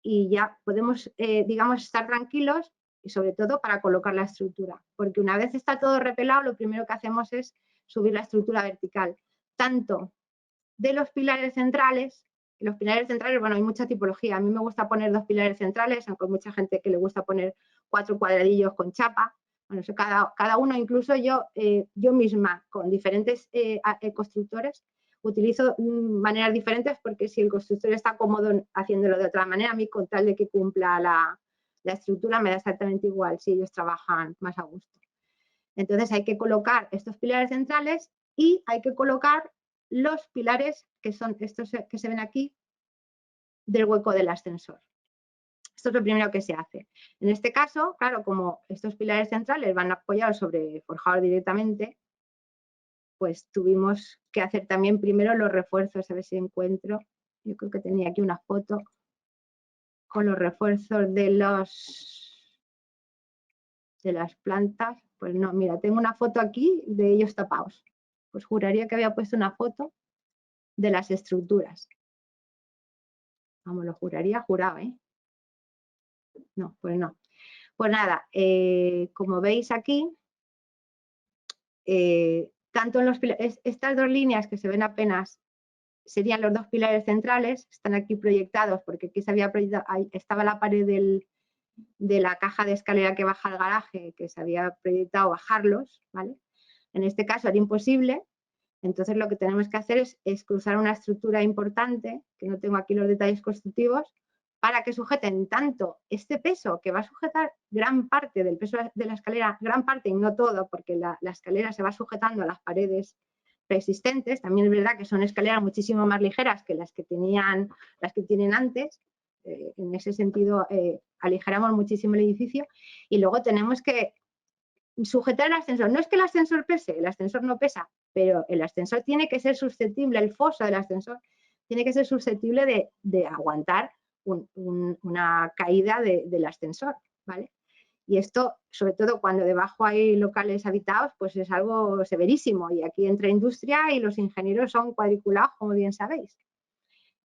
y ya podemos, digamos, estar tranquilos y sobre todo para colocar la estructura. Porque una vez está todo repelado, lo primero que hacemos es subir la estructura vertical, tanto de los pilares centrales. Los pilares centrales, bueno, hay mucha tipología. A mí me gusta poner 2 pilares centrales, aunque hay mucha gente que le gusta poner 4 cuadradillos con chapa. Bueno, eso cada uno, incluso yo misma, con diferentes constructores, utilizo maneras diferentes porque si el constructor está cómodo haciéndolo de otra manera, a mí con tal de que cumpla la estructura me da exactamente igual si ellos trabajan más a gusto. Entonces hay que colocar estos pilares centrales y hay que colocar los pilares que son estos que se ven aquí del hueco del ascensor. Esto es lo primero que se hace. En este caso, claro, como estos pilares centrales van apoyados sobre forjador directamente, pues tuvimos que hacer también primero los refuerzos, a ver si encuentro. Yo creo que tenía aquí una foto con los refuerzos de las plantas. Pues no, mira, tengo una foto aquí de ellos tapados. Pues juraría que había puesto una foto de las estructuras. Vamos, lo juraría, jurado, ¿eh? No, pues no. Pues nada, como veis aquí, tanto en los pilares, estas 2 líneas que se ven apenas serían los 2 pilares centrales, están aquí proyectados porque aquí se había proyectado, ahí estaba la pared de la caja de escalera que baja al garaje, que se había proyectado bajarlos, ¿vale? En este caso era imposible, entonces lo que tenemos que hacer es cruzar una estructura importante, que no tengo aquí los detalles constructivos, para que sujeten tanto este peso, que va a sujetar gran parte del peso de la escalera, gran parte y no todo, porque la escalera se va sujetando a las paredes preexistentes. También es verdad que son escaleras muchísimo más ligeras que las que tienen antes. En ese sentido, aligeramos muchísimo el edificio. Y luego tenemos que sujetar el ascensor. No es que el ascensor pese, el ascensor no pesa, pero el ascensor tiene que ser susceptible, el foso del ascensor tiene que ser susceptible de aguantar una caída del ascensor, ¿vale? Y esto, sobre todo cuando debajo hay locales habitados, pues es algo severísimo. Y aquí entra industria y los ingenieros son cuadriculados, como bien sabéis.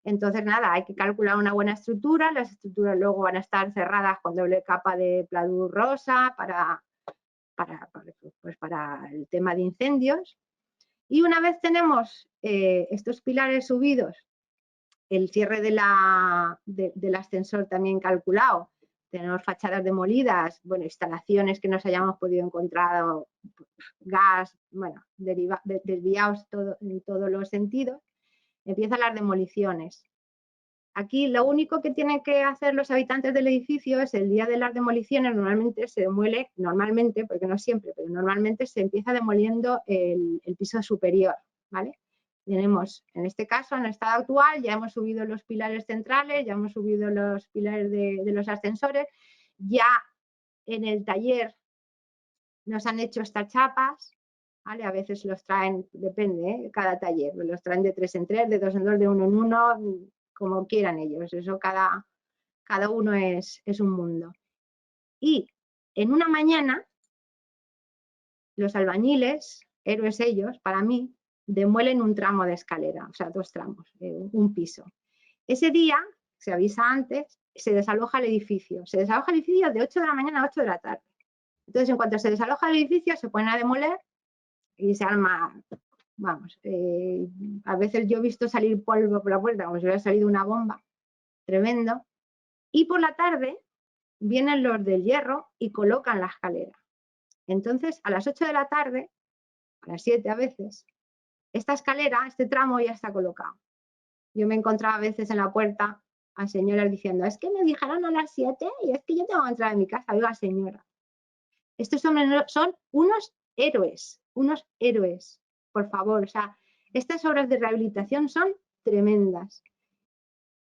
Entonces, nada, hay que calcular una buena estructura. Las estructuras luego van a estar cerradas con doble capa de pladur rosa para el tema de incendios. Y una vez tenemos estos pilares subidos, el cierre del ascensor también calculado, tenemos fachadas demolidas, bueno, instalaciones que nos hayamos podido encontrar, gas, bueno, desviados en todos los sentidos, empiezan las demoliciones. Aquí lo único que tienen que hacer los habitantes del edificio es el día de las demoliciones, normalmente se demuele, porque no siempre, pero normalmente se empieza demoliendo el piso superior, ¿vale? Tenemos, en este caso, en el estado actual, ya hemos subido los pilares centrales, ya hemos subido los pilares de los ascensores, ya en el taller nos han hecho estas chapas, ¿vale? A veces los traen, depende, cada taller, los traen de 3 en 3, de 2 en 2, de 1 en 1, como quieran ellos. Eso cada uno es un mundo. Y en una mañana, los albañiles, héroes ellos, para mí, demuelen un tramo de escalera, o sea, 2 tramos, un piso. Ese día, se avisa antes, se desaloja el edificio. Se desaloja el edificio de 8 de la mañana a 8 de la tarde. Entonces, en cuanto se desaloja el edificio, se ponen a demoler y se arma, vamos, a veces yo he visto salir polvo por la puerta como si hubiera salido una bomba, tremendo. Y por la tarde vienen los del hierro y colocan la escalera. Entonces, a las 8 de la tarde, a las 7 a veces, esta escalera, este tramo ya está colocado. Yo me encontraba a veces en la puerta a señoras diciendo, es que me dijeron a las 7 y es que yo tengo que entrar en mi casa. Oiga, señora, estos hombres son unos héroes, por favor. O sea, estas obras de rehabilitación son tremendas.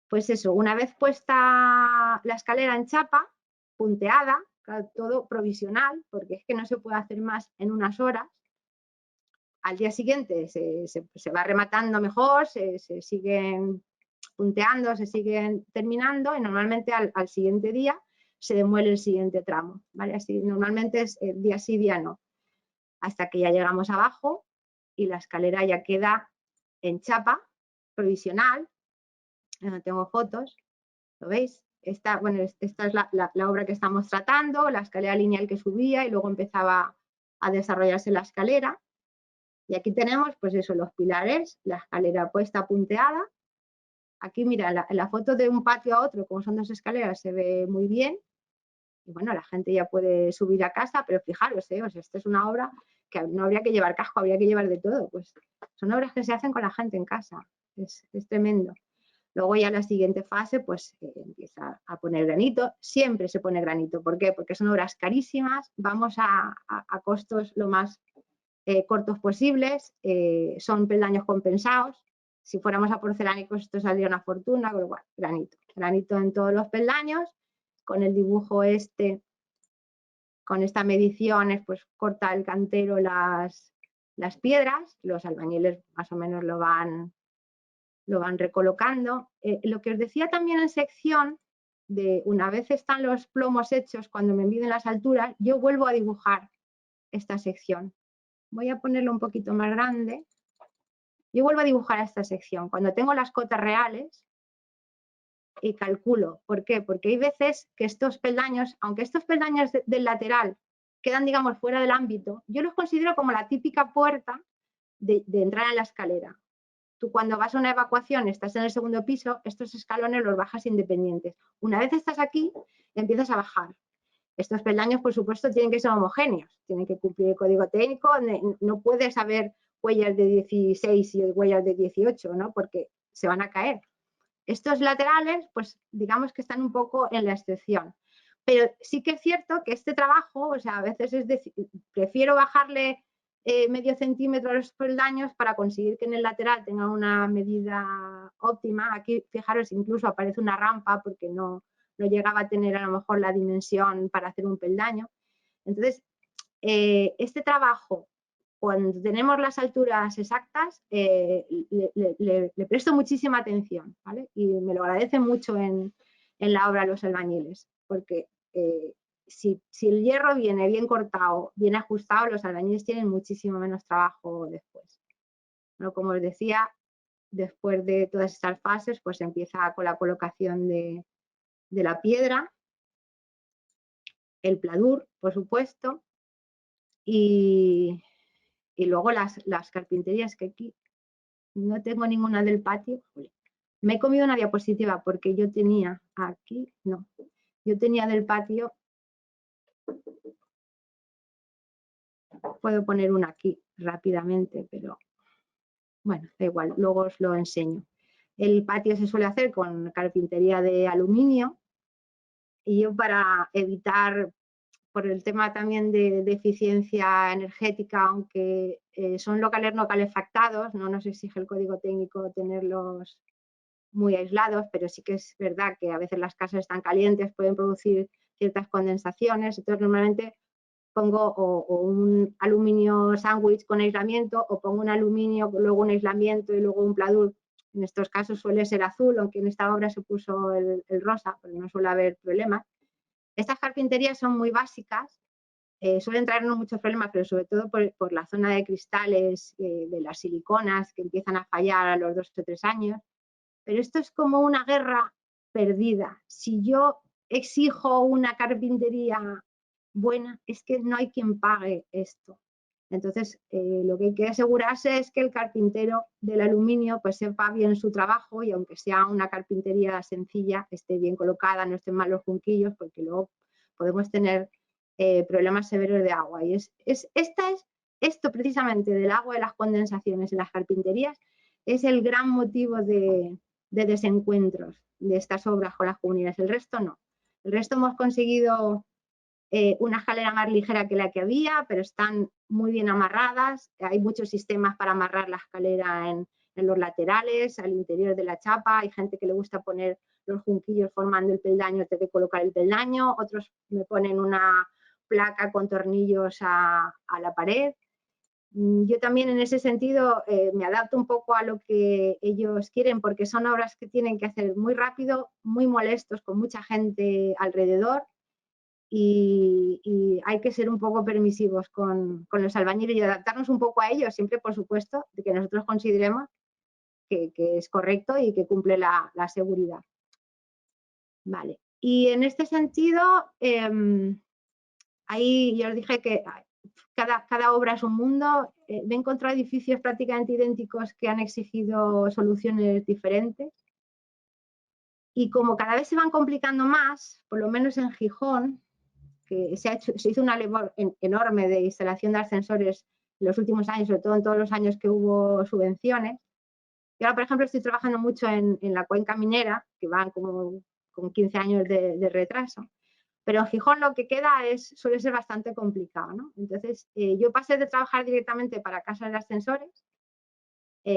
Pues eso, una vez puesta la escalera en chapa, punteada, todo provisional, porque es que no se puede hacer más en unas horas, al día siguiente se va rematando mejor, se siguen punteando, se siguen terminando y normalmente al siguiente día se demuele el siguiente tramo, ¿vale? Así normalmente es día sí, día no, hasta que ya llegamos abajo y la escalera ya queda en chapa provisional. Tengo fotos, ¿lo veis? Esta es la obra que estamos tratando, la escalera lineal que subía y luego empezaba a desarrollarse la escalera. Y aquí tenemos, pues eso, los pilares, la escalera puesta punteada. Aquí, mira, en la foto de un patio a otro, como son 2 escaleras, se ve muy bien. Y bueno, la gente ya puede subir a casa, pero fijaros, o sea, esta es una obra que no habría que llevar casco, habría que llevar de todo. Pues son obras que se hacen con la gente en casa. Es tremendo. Luego ya la siguiente fase, pues empieza a poner granito. Siempre se pone granito. ¿Por qué? Porque son obras carísimas. Vamos a costos lo más cortos posibles. Son peldaños compensados. Si fuéramos a porcelánicos esto saldría una fortuna, pero bueno, granito en todos los peldaños, con el dibujo con esta mediciones, pues corta el cantero las piedras, los albañiles más o menos lo van recolocando. Lo que os decía también en sección, de una vez están los plomos hechos, cuando me miden las alturas, yo vuelvo a dibujar esta sección. Voy a ponerlo un poquito más grande. Yo vuelvo a dibujar esta sección. Cuando tengo las cotas reales y calculo. ¿Por qué? Porque hay veces que estos peldaños, aunque estos peldaños del lateral quedan, digamos, fuera del ámbito, yo los considero como la típica puerta de entrar en la escalera. Tú cuando vas a una evacuación, estás en el segundo piso, estos escalones los bajas independientes. Una vez estás aquí, empiezas a bajar. Estos peldaños, por supuesto, tienen que ser homogéneos, tienen que cumplir el código técnico, no puedes haber huellas de 16 y huellas de 18, ¿no? Porque se van a caer. Estos laterales, pues digamos que están un poco en la excepción. Pero sí que es cierto que este trabajo, o sea, a veces es decir, prefiero bajarle medio centímetro a los peldaños para conseguir que en el lateral tenga una medida óptima. Aquí, fijaros, incluso aparece una rampa porque no llegaba a tener a lo mejor la dimensión para hacer un peldaño. Entonces, este trabajo, cuando tenemos las alturas exactas, le presto muchísima atención, ¿vale? Y me lo agradecen mucho en la obra los albañiles, porque si el hierro viene bien cortado, bien ajustado, los albañiles tienen muchísimo menos trabajo después. Bueno, como os decía, después de todas estas fases, pues empieza con la colocación de la piedra, el pladur, por supuesto, y luego las carpinterías, que aquí no tengo ninguna del patio. Me he comido una diapositiva porque yo tenía aquí, no, yo tenía del patio, puedo poner una aquí rápidamente, pero bueno, da igual, luego os lo enseño. El patio se suele hacer con carpintería de aluminio y yo, para evitar, por el tema también de eficiencia energética, aunque son locales no calefactados, no nos exige el código técnico tenerlos muy aislados, pero sí que es verdad que a veces las casas están calientes, pueden producir ciertas condensaciones, entonces normalmente pongo o un aluminio sándwich con aislamiento, o pongo un aluminio, luego un aislamiento y luego un pladur. En estos casos suele ser azul, aunque en esta obra se puso el rosa, pero no suele haber problemas. Estas carpinterías son muy básicas, suelen traernos muchos problemas, pero sobre todo por la zona de cristales, de las siliconas, que empiezan a fallar a los 2 o 3 años. Pero esto es como una guerra perdida. Si yo exijo una carpintería buena, es que no hay quien pague esto. Entonces, lo que hay que asegurarse es que el carpintero del aluminio pues sepa bien su trabajo, y aunque sea una carpintería sencilla, esté bien colocada, no estén mal los junquillos, porque luego podemos tener problemas severos de agua. Y esto precisamente del agua y las condensaciones en las carpinterías es el gran motivo de desencuentros de estas obras con las comunidades. El resto no. El resto hemos conseguido una escalera más ligera que la que había, pero están muy bien amarradas. Hay muchos sistemas para amarrar la escalera en los laterales, al interior de la chapa. Hay gente que le gusta poner los junquillos formando el peldaño, te que colocar el peldaño. Otros me ponen una placa con tornillos a la pared. Yo también en ese sentido me adapto un poco a lo que ellos quieren, porque son obras que tienen que hacer muy rápido, muy molestos, con mucha gente alrededor, y hay que ser un poco permisivos con los albañiles y adaptarnos un poco a ellos, siempre por supuesto de que nosotros consideremos que es correcto y que cumple la seguridad. Vale. Y en este sentido, ahí yo os dije que cada obra es un mundo. Me he encontrado edificios prácticamente idénticos que han exigido soluciones diferentes. Y como cada vez se van complicando más, por lo menos en Gijón, que se hizo una labor enorme de instalación de ascensores en los últimos años, sobre todo en todos los años que hubo subvenciones. Y ahora, por ejemplo, estoy trabajando mucho en la cuenca minera, que van como con 15 años de retraso. Pero en Gijón lo que queda suele ser bastante complicado, ¿no? Entonces, yo pasé de trabajar directamente para casas de ascensores.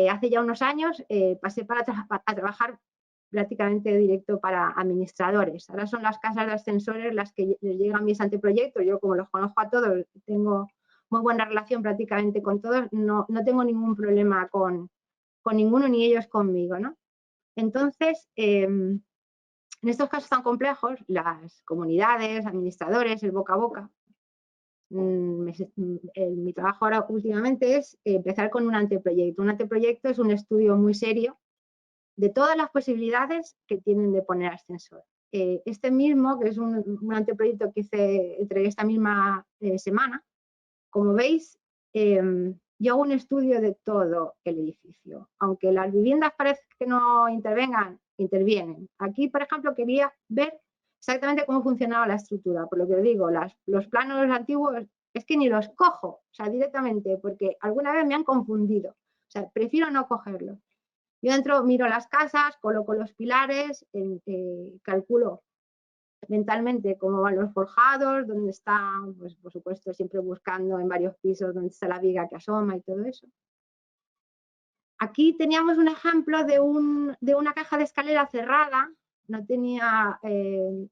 Hace ya unos años pasé a trabajar prácticamente directo para administradores. Ahora son las casas de ascensores las que les llegan mis anteproyectos. Yo, como los conozco a todos, tengo muy buena relación prácticamente con todos, no tengo ningún problema con ninguno, ni ellos conmigo, ¿no? Entonces, en estos casos tan complejos, las comunidades, administradores, el boca a boca, mi trabajo ahora últimamente es empezar con un anteproyecto. Un anteproyecto es un estudio muy serio de todas las posibilidades que tienen de poner ascensor. Este mismo, que es un anteproyecto que entregué esta misma semana, como veis, yo hago un estudio de todo el edificio. Aunque las viviendas parece que no intervienen. Aquí, por ejemplo, quería ver exactamente cómo funcionaba la estructura. Por lo que os digo, los planos antiguos es que ni los cojo, o sea, directamente, porque alguna vez me han confundido. O sea, prefiero no cogerlos. Yo entro, miro las casas, coloco los pilares, calculo mentalmente cómo van los forjados, dónde está, pues por supuesto siempre buscando en varios pisos dónde está la viga que asoma y todo eso. Aquí teníamos un ejemplo de una caja de escalera cerrada, no tenía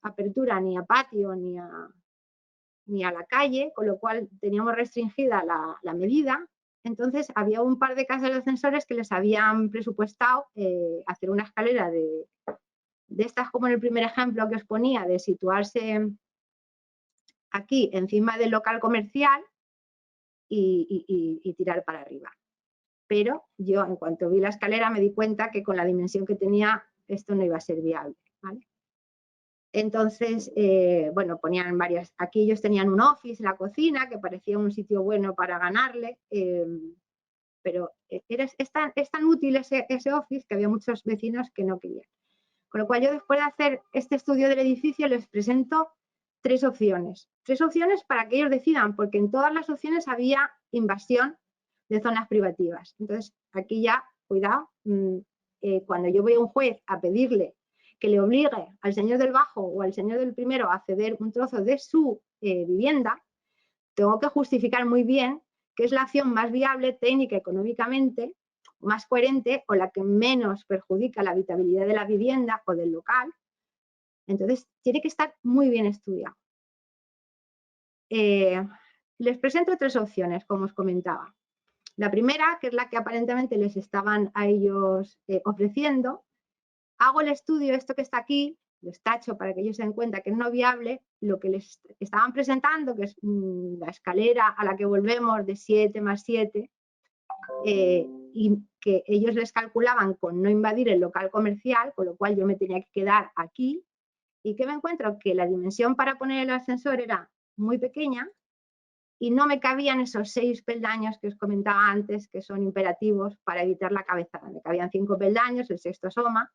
apertura ni a patio ni a la calle, con lo cual teníamos restringida la medida. Entonces había un par de casas de ascensores que les habían presupuestado hacer una escalera de estas, como en el primer ejemplo que os ponía, de situarse aquí encima del local comercial y tirar para arriba. Pero yo, en cuanto vi la escalera, me di cuenta que con la dimensión que tenía esto no iba a ser viable, ¿vale? Entonces, bueno, ponían varias, aquí ellos tenían un office en la cocina que parecía un sitio bueno para ganarle, pero es tan útil ese office que había muchos vecinos que no querían. Con lo cual yo, después de hacer este estudio del edificio, les presento tres opciones para que ellos decidan, porque en todas las opciones había invasión de zonas privativas. Entonces, aquí ya, cuidado, cuando yo voy a un juez a pedirle que le obligue al señor del bajo o al señor del primero a ceder un trozo de su vivienda, tengo que justificar muy bien qué es la acción más viable técnica, económicamente, más coherente o la que menos perjudica la habitabilidad de la vivienda o del local. Entonces, tiene que estar muy bien estudiado. les presento 3 opciones, como os comentaba. La primera, que es la que aparentemente les estaban a ellos ofreciendo, hago el estudio, esto que está aquí, les tacho para que ellos se den cuenta que es no viable, lo que les estaban presentando, que es la escalera a la que volvemos de 7 más 7, y que ellos les calculaban con no invadir el local comercial, con lo cual yo me tenía que quedar aquí, y que me encuentro que la dimensión para poner el ascensor era muy pequeña y no me cabían esos 6 peldaños que os comentaba antes, que son imperativos para evitar la cabezada. Me cabían 5 peldaños, el 6º soma,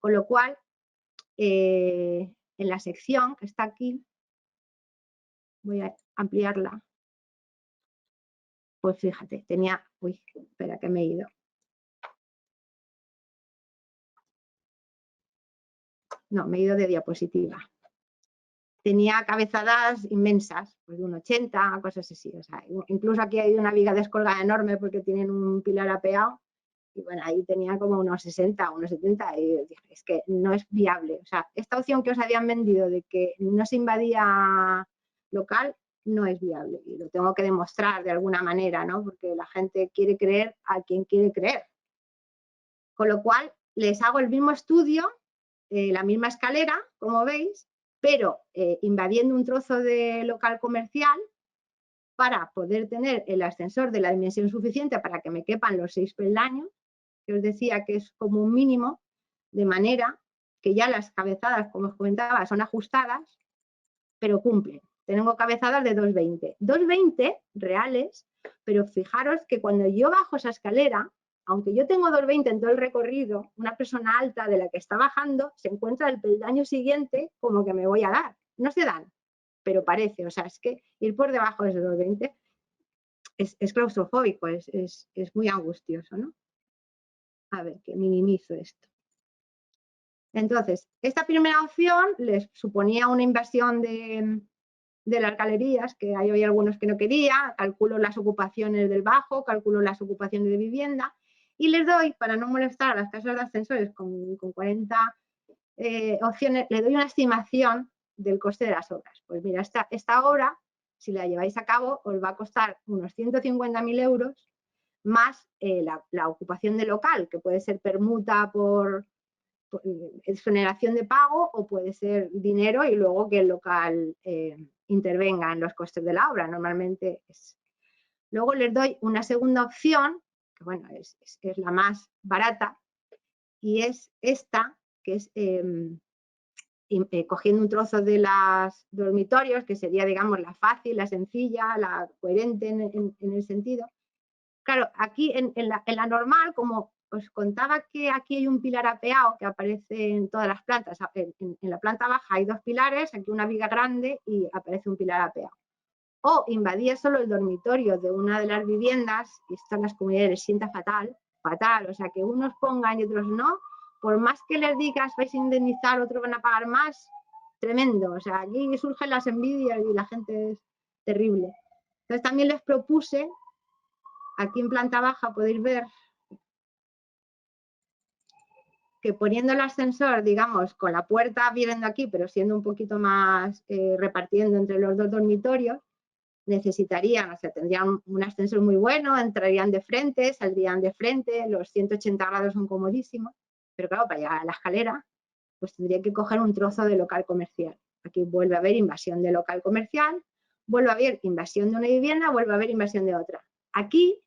con lo cual en la sección que está aquí, voy a ampliarla, pues fíjate, tenía, uy, espera que me he ido. No, me he ido de diapositiva. Tenía cabezadas inmensas, pues de un 80, cosas así. O sea, incluso aquí hay una viga descolgada enorme porque tienen un pilar apeado. Y bueno, ahí tenía como unos 60, unos 70. Y dije, es que no es viable. O sea, esta opción que os habían vendido de que no se invadía local no es viable. Y lo tengo que demostrar de alguna manera, ¿no? Porque la gente quiere creer a quien quiere creer. Con lo cual, les hago el mismo estudio, la misma escalera, como veis, pero invadiendo un trozo de local comercial para poder tener el ascensor de la dimensión suficiente para que me quepan los 6 peldaños, que os decía que es como un mínimo, de manera que ya las cabezadas, como os comentaba, son ajustadas, pero cumplen. Tengo cabezadas de 2,20. 2,20 reales, pero fijaros que cuando yo bajo esa escalera, aunque yo tengo 2,20 en todo el recorrido, una persona alta de la que está bajando se encuentra el peldaño siguiente como que me voy a dar. No se dan, pero parece. O sea, es que ir por debajo de esos 2,20 es claustrofóbico, es muy angustioso, ¿no? A ver, que minimizo esto. Entonces, esta primera opción les suponía una inversión de las galerías, que hay algunos que no quería, calculo las ocupaciones del bajo, calculo las ocupaciones de vivienda y les doy, para no molestar a las casas de ascensores con 40 opciones, le doy una estimación del coste de las obras. Pues mira, esta obra, si la lleváis a cabo, os va a costar unos 150.000 euros más la ocupación del local, que puede ser permuta por exoneración de pago o puede ser dinero y luego que el local intervenga en los costes de la obra. Normalmente es. Luego les doy una segunda opción, que bueno, es la más barata, y es esta, que es cogiendo un trozo de los dormitorios, que sería, digamos, la fácil, la sencilla, la coherente en el sentido. Claro, aquí en la normal, como os contaba que aquí hay un pilar apeado que aparece en todas las plantas, en la planta baja hay 2 pilares, aquí una viga grande y aparece un pilar apeado. O invadía solo el dormitorio de una de las viviendas, y esto en las comunidades les sienta fatal, o sea, que unos pongan y otros no, por más que les digas vais a indemnizar, otros van a pagar más, tremendo, o sea, aquí surgen las envidias y la gente es terrible. Entonces también les propuse, aquí en planta baja podéis ver que poniendo el ascensor, digamos, con la puerta viendo aquí, pero siendo un poquito más repartiendo entre los 2 dormitorios, necesitarían, o sea, tendrían un ascensor muy bueno, entrarían de frente, saldrían de frente, los 180 grados son comodísimos, pero claro, para llegar a la escalera, pues tendría que coger un trozo de local comercial. Aquí vuelve a haber invasión de local comercial, vuelve a haber invasión de una vivienda, vuelve a haber invasión de otra. Aquí,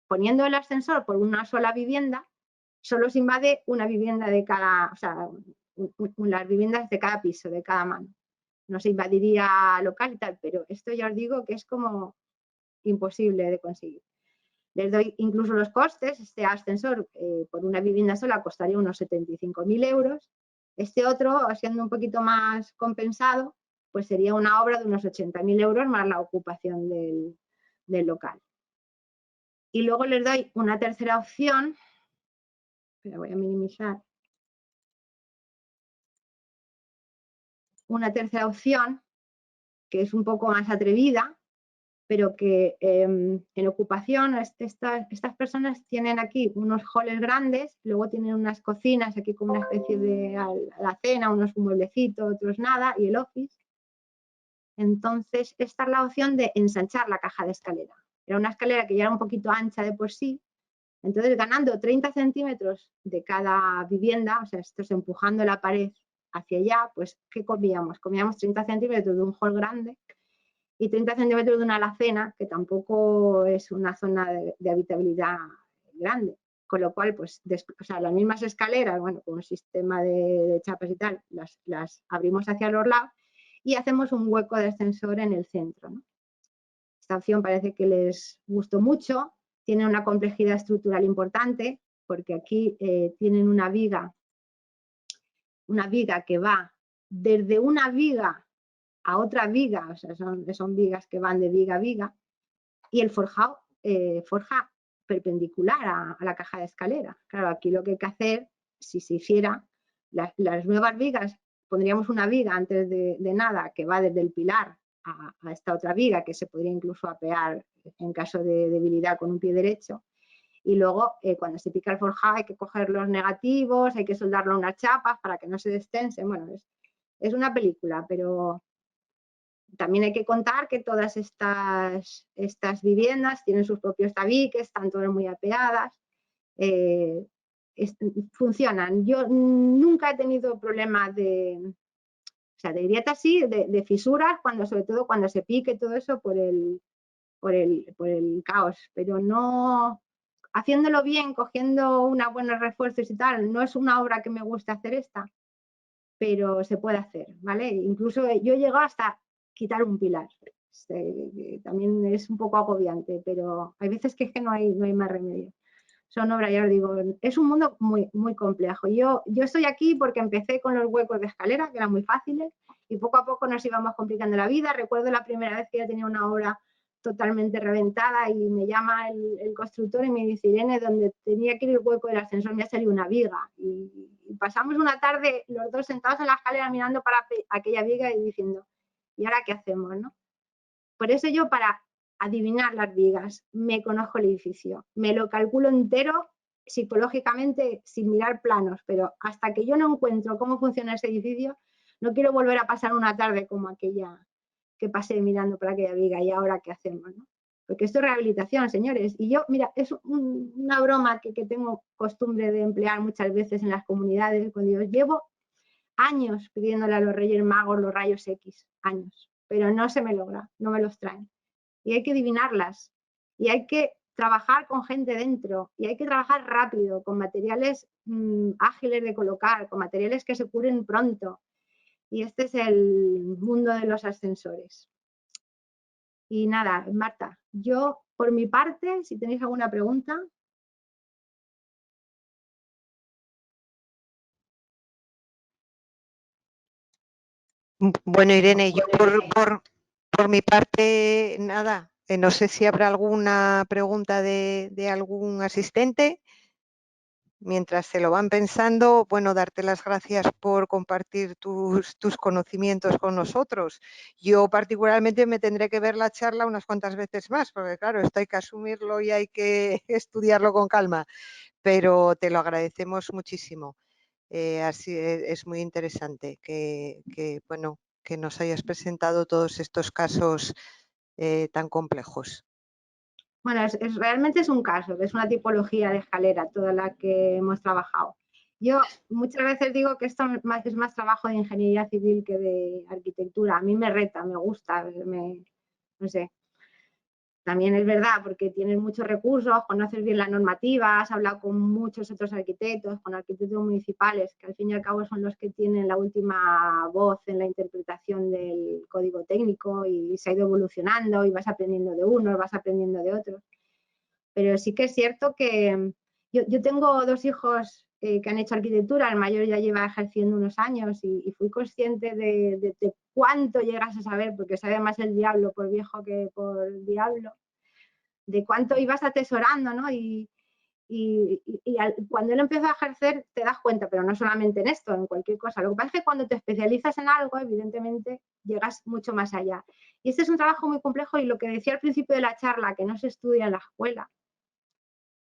poniendo el ascensor por una sola vivienda, solo se invade una vivienda de cada, o sea, las viviendas de cada piso, de cada mano. No se invadiría local y tal, pero esto ya os digo que es como imposible de conseguir. Les doy incluso los costes, este ascensor por una vivienda sola costaría unos 75.000 euros, este otro, siendo un poquito más compensado, pues sería una obra de unos 80.000 euros más la ocupación del local. Y luego les doy una tercera opción, pero voy a minimizar, una tercera opción que es un poco más atrevida, pero que en ocupación estas personas tienen aquí unos halls grandes, luego tienen unas cocinas aquí como una especie de alacena, unos mueblecitos, otros nada, y el office. Entonces, esta es la opción de ensanchar la caja de escalera. Era una escalera que ya era un poquito ancha de por sí, entonces ganando 30 centímetros de cada vivienda, o sea, esto es empujando la pared hacia allá, pues ¿qué comíamos? Comíamos 30 centímetros de un hall grande y 30 centímetros de una alacena, que tampoco es una zona de habitabilidad grande. Con lo cual, pues, o sea, las mismas escaleras, bueno, con un sistema de chapas y tal, las abrimos hacia los lados y hacemos un hueco de ascensor en el centro, ¿no? Esta opción parece que les gustó mucho, tiene una complejidad estructural importante, porque aquí tienen una viga que va desde una viga a otra viga, o sea, son vigas que van de viga a viga, y el forjado forja perpendicular a la caja de escalera. Claro, aquí lo que hay que hacer, si se hiciera, las nuevas vigas, pondríamos una viga antes de nada que va desde el pilar a esta otra viga, que se podría incluso apear en caso de debilidad con un pie derecho. Y luego, cuando se pica el forjado, hay que coger los negativos, hay que soldarlo a unas chapas para que no se destensen. Bueno, es una película, pero también hay que contar que todas estas viviendas tienen sus propios tabiques, están todas muy apeadas, funcionan. Yo nunca he tenido problemas de grietas, sí, de fisuras, sobre todo cuando se pique todo eso por el caos, pero no, haciéndolo bien, cogiendo unos buenos refuerzos y tal. No es una obra que me guste hacer esta, pero se puede hacer, ¿vale? Incluso yo he llegado hasta quitar un pilar. También es un poco agobiante, pero hay veces que es que no hay más remedio. Son obras, ya os digo, es un mundo muy, muy complejo. Yo estoy aquí porque empecé con los huecos de escalera, que eran muy fáciles, y poco a poco nos íbamos complicando la vida. Recuerdo la primera vez que ya tenía una obra totalmente reventada y me llama el constructor y me dice: Irene, donde tenía que ir el hueco del ascensor me ha salido una viga. Y pasamos una tarde los dos sentados en la escalera mirando para aquella viga y diciendo: ¿y ahora qué hacemos, no? Por eso yo, para adivinar las vigas, me conozco el edificio, me lo calculo entero psicológicamente sin mirar planos, pero hasta que yo no encuentro cómo funciona ese edificio, no quiero volver a pasar una tarde como aquella que pasé mirando para aquella viga. ¿Y ahora qué hacemos, no? Porque esto es rehabilitación, señores. Y yo, mira, es una broma que tengo costumbre de emplear muchas veces en las comunidades, cuando yo llevo años pidiéndole a los Reyes Magos los rayos X, años, pero no se me logra, no me los traen. Y hay que adivinarlas, y hay que trabajar con gente dentro, y hay que trabajar rápido, con materiales ágiles de colocar, con materiales que se curen pronto. Y este es el mundo de los ascensores. Y nada, Marta, yo por mi parte, si tenéis alguna pregunta. Bueno, Irene, yo por mi parte, nada, no sé si habrá alguna pregunta de algún asistente. Mientras se lo van pensando, bueno, darte las gracias por compartir tus conocimientos con nosotros. Yo particularmente me tendré que ver la charla unas cuantas veces más, porque claro, esto hay que asumirlo y hay que estudiarlo con calma, pero te lo agradecemos muchísimo. Así es muy interesante bueno, que nos hayas presentado todos estos casos tan complejos. Bueno, realmente es un caso, es una tipología de escalera toda la que hemos trabajado. Yo muchas veces digo que esto es más trabajo de ingeniería civil que de arquitectura. A mí me reta, me gusta, no sé. También es verdad porque tienes muchos recursos, conoces bien la normativa, has hablado con muchos otros arquitectos, con arquitectos municipales, que al fin y al cabo son los que tienen la última voz en la interpretación del código técnico, y se ha ido evolucionando y vas aprendiendo de unos, vas aprendiendo de otros. Pero sí que es cierto que yo tengo dos hijos que han hecho arquitectura, el mayor ya lleva ejerciendo unos años, y fui consciente de cuánto llegas a saber, porque sabe más el diablo por viejo que por diablo, de cuánto ibas atesorando, ¿no? Y cuando él empieza a ejercer te das cuenta, pero no solamente en esto, en cualquier cosa. Lo que pasa es que cuando te especializas en algo, evidentemente llegas mucho más allá. Y este es un trabajo muy complejo, y lo que decía al principio de la charla, que no se estudia en la escuela,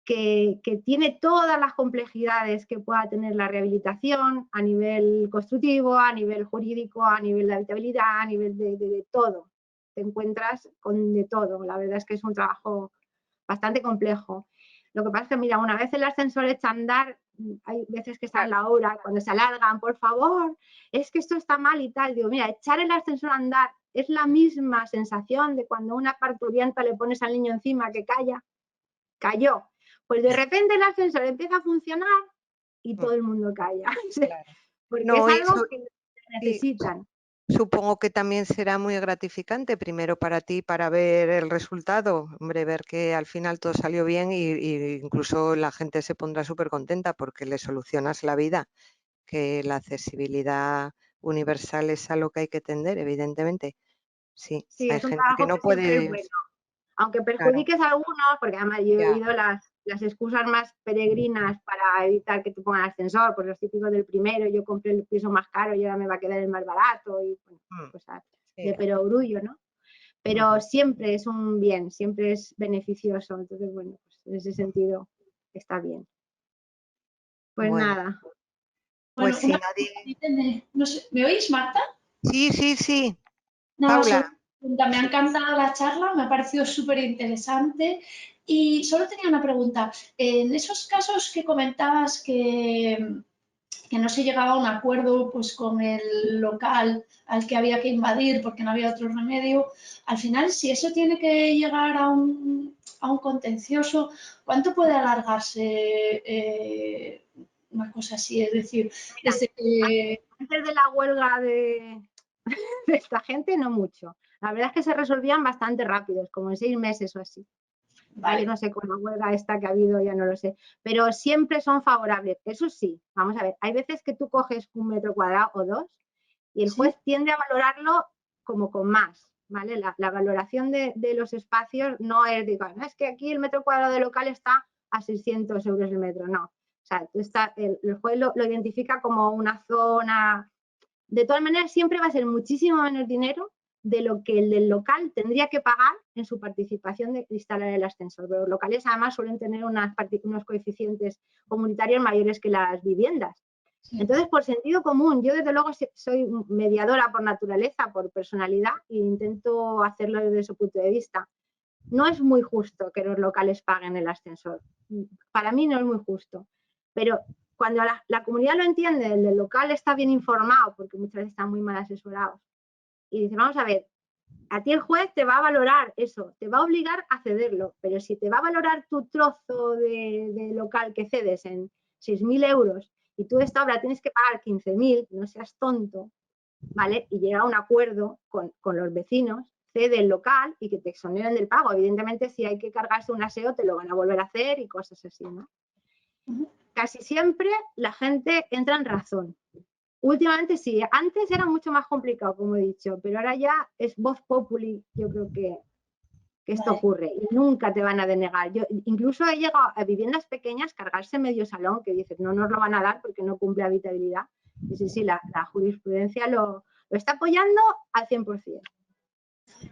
que tiene todas las complejidades que pueda tener la rehabilitación a nivel constructivo, a nivel jurídico, a nivel de habitabilidad, a nivel de todo. Te encuentras con de todo. La verdad es que es un trabajo bastante complejo. Lo que pasa es que, mira, una vez el ascensor echa a andar, hay veces que está en la hora, cuando se alargan, por favor, es que esto está mal y tal. Digo, mira, echar el ascensor a andar es la misma sensación de cuando una parturienta le pones al niño encima que cayó. Pues de repente el ascensor empieza a funcionar y todo el mundo calla. Claro. Porque No, es algo eso, que necesitan. supongo que también será muy gratificante, primero para ti, para ver el resultado, hombre, ver que al final todo salió bien y incluso la gente se pondrá súper contenta porque le solucionas la vida, que la accesibilidad universal es a lo que hay que tender, evidentemente. Sí, Sí, hay es un gente que trabajo no que siempre es puede, bueno. Aunque claro, perjudiques a algunos, porque además yo he ya, oído las excusas más peregrinas para evitar que te pongan ascensor, pues los típicos del primero, yo compré el piso más caro y ahora me va a quedar el más barato, y bueno, cosas de sí. perogrullo, ¿no? Pero siempre es un bien, siempre es beneficioso, entonces bueno, pues en ese sentido está bien. Pues Bueno, nada. pues Bueno, si nadie... no sé, ¿me oís, Marta? Sí, Nada, Paula. solo me ha Sí. encantado la charla, me ha parecido súper interesante y solo tenía una pregunta. En esos casos que comentabas que no se llegaba a un acuerdo pues, con el local al que había que invadir porque no había otro remedio, al final, si eso tiene que llegar a un contencioso, ¿cuánto puede alargarse una cosa así? Es decir, Mira, desde que... antes de la huelga de esta gente, no mucho. La verdad es que se resolvían bastante rápidos, como en 6 meses o así. Vale. Yo no sé con la huelga esta que ha habido, ya no lo sé, pero siempre son favorables. Eso sí, vamos a ver, hay veces que tú coges 1 metro cuadrado o 2 y el juez tiende a valorarlo como con más, ¿vale? La valoración de los espacios no es, digo, no, es que aquí el metro cuadrado de local está a 600 euros el metro, no. O sea, el juez lo identifica como una zona. De todas maneras, siempre va a ser muchísimo menos dinero de lo que el del local tendría que pagar en su participación de instalar el ascensor. Pero los locales además suelen tener unos coeficientes comunitarios mayores que las viviendas. Entonces, por sentido común, yo desde luego soy mediadora por naturaleza, por personalidad, e intento hacerlo desde ese punto de vista. No es muy justo que los locales paguen el ascensor. Para mí no es muy justo. Pero cuando la comunidad lo entiende, el del local está bien informado, porque muchas veces están muy mal asesorados, y dice, vamos a ver, a ti el juez te va a valorar eso, te va a obligar a cederlo, pero si te va a valorar tu trozo de local que cedes en 6.000 euros y tú esta obra tienes que pagar 15.000, no seas tonto, ¿vale? Y llega a un acuerdo con los vecinos, cede el local y que te exoneren del pago. Evidentemente, si hay que cargarse un aseo, te lo van a volver a hacer y cosas así, ¿no? Casi siempre la gente entra en razón. Últimamente sí, antes era mucho más complicado, como he dicho, pero ahora ya es voz populi, yo creo que esto ocurre y nunca te van a denegar. Yo incluso he llegado a viviendas pequeñas cargarse medio salón, que dices, no nos lo van a dar porque no cumple habitabilidad. Y sí, la jurisprudencia lo está apoyando al 100%.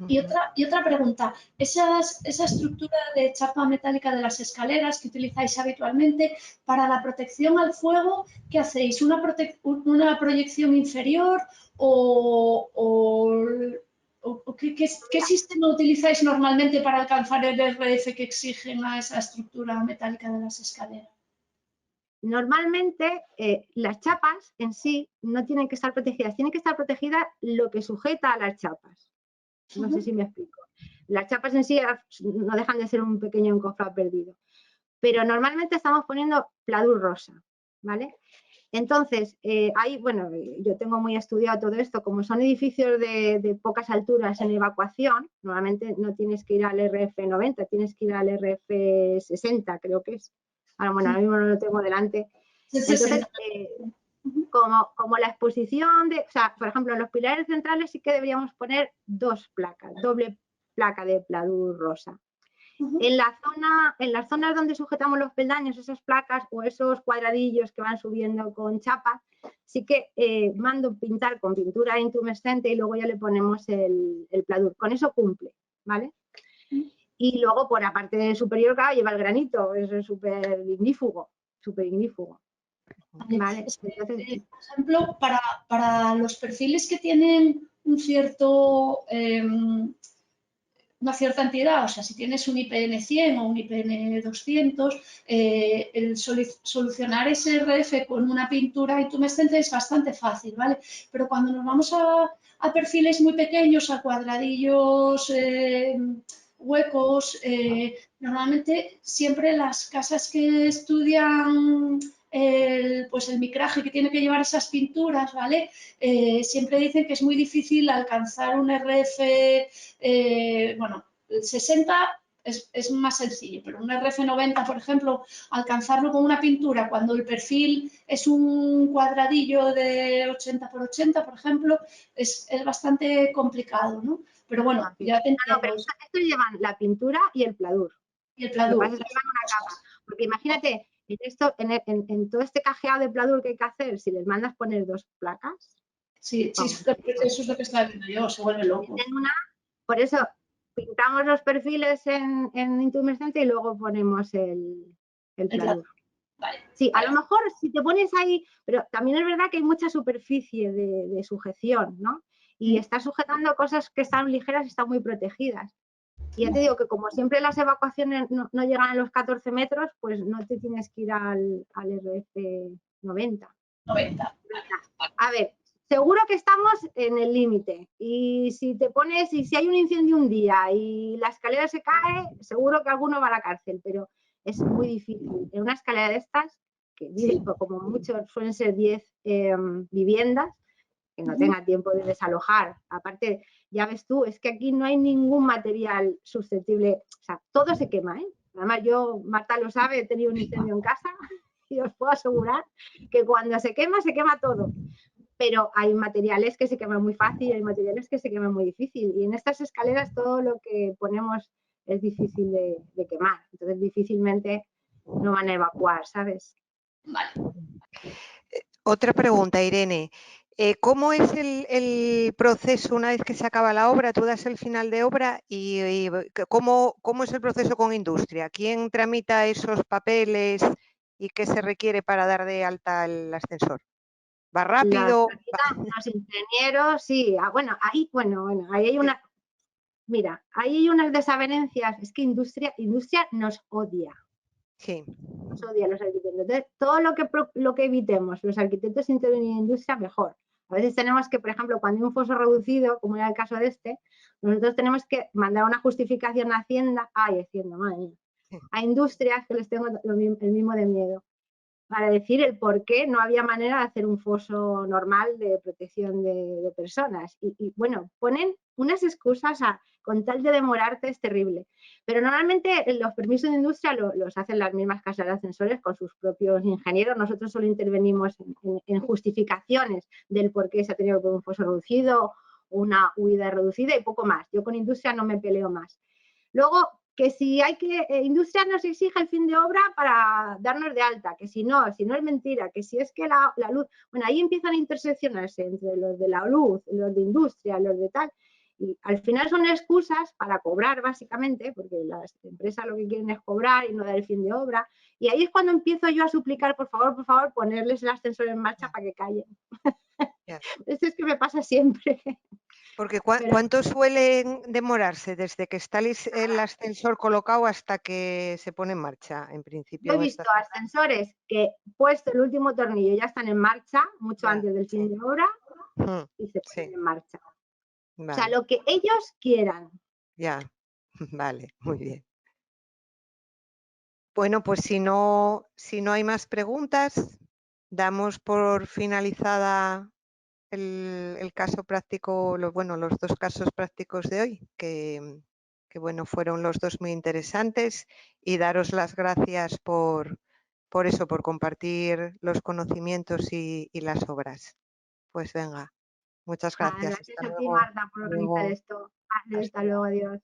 Y otra pregunta, esa estructura de chapa metálica de las escaleras que utilizáis habitualmente, para la protección al fuego, ¿qué hacéis? ¿Una proyección inferior o qué sistema utilizáis normalmente para alcanzar el RF que exigen a esa estructura metálica de las escaleras? Normalmente las chapas en sí no tienen que estar protegidas, tiene que estar protegida lo que sujeta a las chapas. No sé si me explico. Las chapas en sí no dejan de ser un pequeño encofrado perdido. Pero normalmente estamos poniendo pladur rosa, ¿vale? Entonces, bueno, yo tengo muy estudiado todo esto, como son edificios de pocas alturas en evacuación, normalmente no tienes que ir al RF 90, tienes que ir al RF 60, creo que es. Ahora, bueno, ahora mismo no lo tengo delante. Entonces, como la exposición o sea, por ejemplo, en los pilares centrales sí que deberíamos poner 2 placas, doble placa de pladur rosa. En las zonas donde sujetamos los peldaños, esas placas o esos cuadradillos que van subiendo con chapa, sí que mando pintar con pintura intumescente y luego ya le ponemos el pladur. Con eso cumple, ¿vale? Y luego por la parte superior, claro, lleva el granito, eso es súper ignífugo, súper ignífugo. Vale, Es que, entonces, por ejemplo, para los perfiles que tienen un cierto, una cierta entidad, o sea, si tienes un IPN 100 o un IPN 200, el solucionar ese RF con una pintura intumescente es bastante fácil, ¿vale? Pero cuando nos vamos a perfiles muy pequeños, a cuadradillos huecos, normalmente siempre las casas que estudian pues el micraje que tiene que llevar esas pinturas, ¿vale? Siempre dicen que es muy difícil alcanzar un RF, bueno, el 60 es más sencillo, pero un RF90, por ejemplo, alcanzarlo con una pintura cuando el perfil es un cuadradillo de 80 por 80, por ejemplo, es bastante complicado, ¿no? Pero bueno, ya te no, pero entiendo. estos llevan la pintura y el pladur. Y el Lo que pladur. pasa es que llevan una capa. Porque imagínate, en todo este cajeado de pladur que hay que hacer, si les mandas poner 2 placas, Sí, vamos, eso es lo que estaba viendo yo, se vuelve loco. por eso pintamos los perfiles en intumescente y luego ponemos el pladur. Vale, Sí, vale. a lo mejor si te pones ahí, pero también es verdad que hay mucha superficie de sujeción, ¿no? Y estás sujetando cosas que están ligeras y están muy protegidas. Y ya te digo que como siempre las evacuaciones no llegan a los 14 metros, pues no te tienes que ir al RF 90. 90. A ver, seguro que estamos en el límite. Y si te pones, y si hay un incendio un día y la escalera se cae, seguro que alguno va a la cárcel, pero es muy difícil. En una escalera de estas, que como mucho suelen ser 10 viviendas, que no tenga tiempo de desalojar. Aparte, ya ves tú, es que aquí no hay ningún material susceptible, o sea, todo se quema, ¿eh? Además, yo, Marta lo sabe, he tenido un incendio en casa y os puedo asegurar que cuando se quema todo. Pero hay materiales que se queman muy fácil y hay materiales que se queman muy difícil. Y en estas escaleras todo lo que ponemos es difícil de quemar. Entonces, difícilmente no van a evacuar, ¿sabes? Vale. Otra pregunta, Irene. ¿Cómo es el proceso una vez que se acaba la obra? Tú das el final de obra y ¿cómo es el proceso con industria? ¿Quién tramita esos papeles y qué se requiere para dar de alta el ascensor? ¿Va rápido? Los ingenieros, sí. Bueno, ahí hay una. Mira, ahí hay unas desavenencias. Es que industria nos odia. Sí. Nos odia a los arquitectos. Entonces, todo lo que evitemos los arquitectos intervenir en industria, mejor. A veces tenemos que, por ejemplo, cuando hay un foso reducido, como era el caso de este, nosotros tenemos que mandar una justificación a Hacienda, madre mía, a industrias que les tengo el mismo de miedo, para decir el por qué no había manera de hacer un foso normal de protección de personas. Y bueno, ponen unas excusas con tal de demorarte, es terrible. Pero normalmente los permisos de industria los hacen las mismas casas de ascensores con sus propios ingenieros. Nosotros solo intervenimos en justificaciones del por qué se ha tenido que poner un foso reducido, una huida reducida y poco más. Yo con industria no me peleo más. Luego, que si hay que, industria nos exige el fin de obra para darnos de alta, que si no es mentira, que si es que la luz, bueno, ahí empiezan a interseccionarse entre los de la luz, los de industria, los de tal, y al final son excusas para cobrar básicamente, porque las empresas lo que quieren es cobrar y no dar el fin de obra, y ahí es cuando empiezo yo a suplicar, por favor, ponerles el ascensor en marcha para que callen. Esto es que me pasa siempre. Porque ¿cuánto suelen demorarse desde que está el ascensor colocado hasta que se pone en marcha, en principio? Yo he visto ascensores que, puesto el último tornillo, ya están en marcha, mucho antes del fin de obra, y se ponen en marcha. Vale. O sea, lo que ellos quieran. Ya, vale, muy bien. Bueno, pues si no hay más preguntas, damos por finalizada el caso práctico, los 2 casos prácticos de hoy, que bueno, fueron los 2 muy interesantes, y daros las gracias por compartir los conocimientos y las obras. Pues venga, muchas gracias. Gracias a ti, Marta, por organizar esto. Hasta luego, adiós.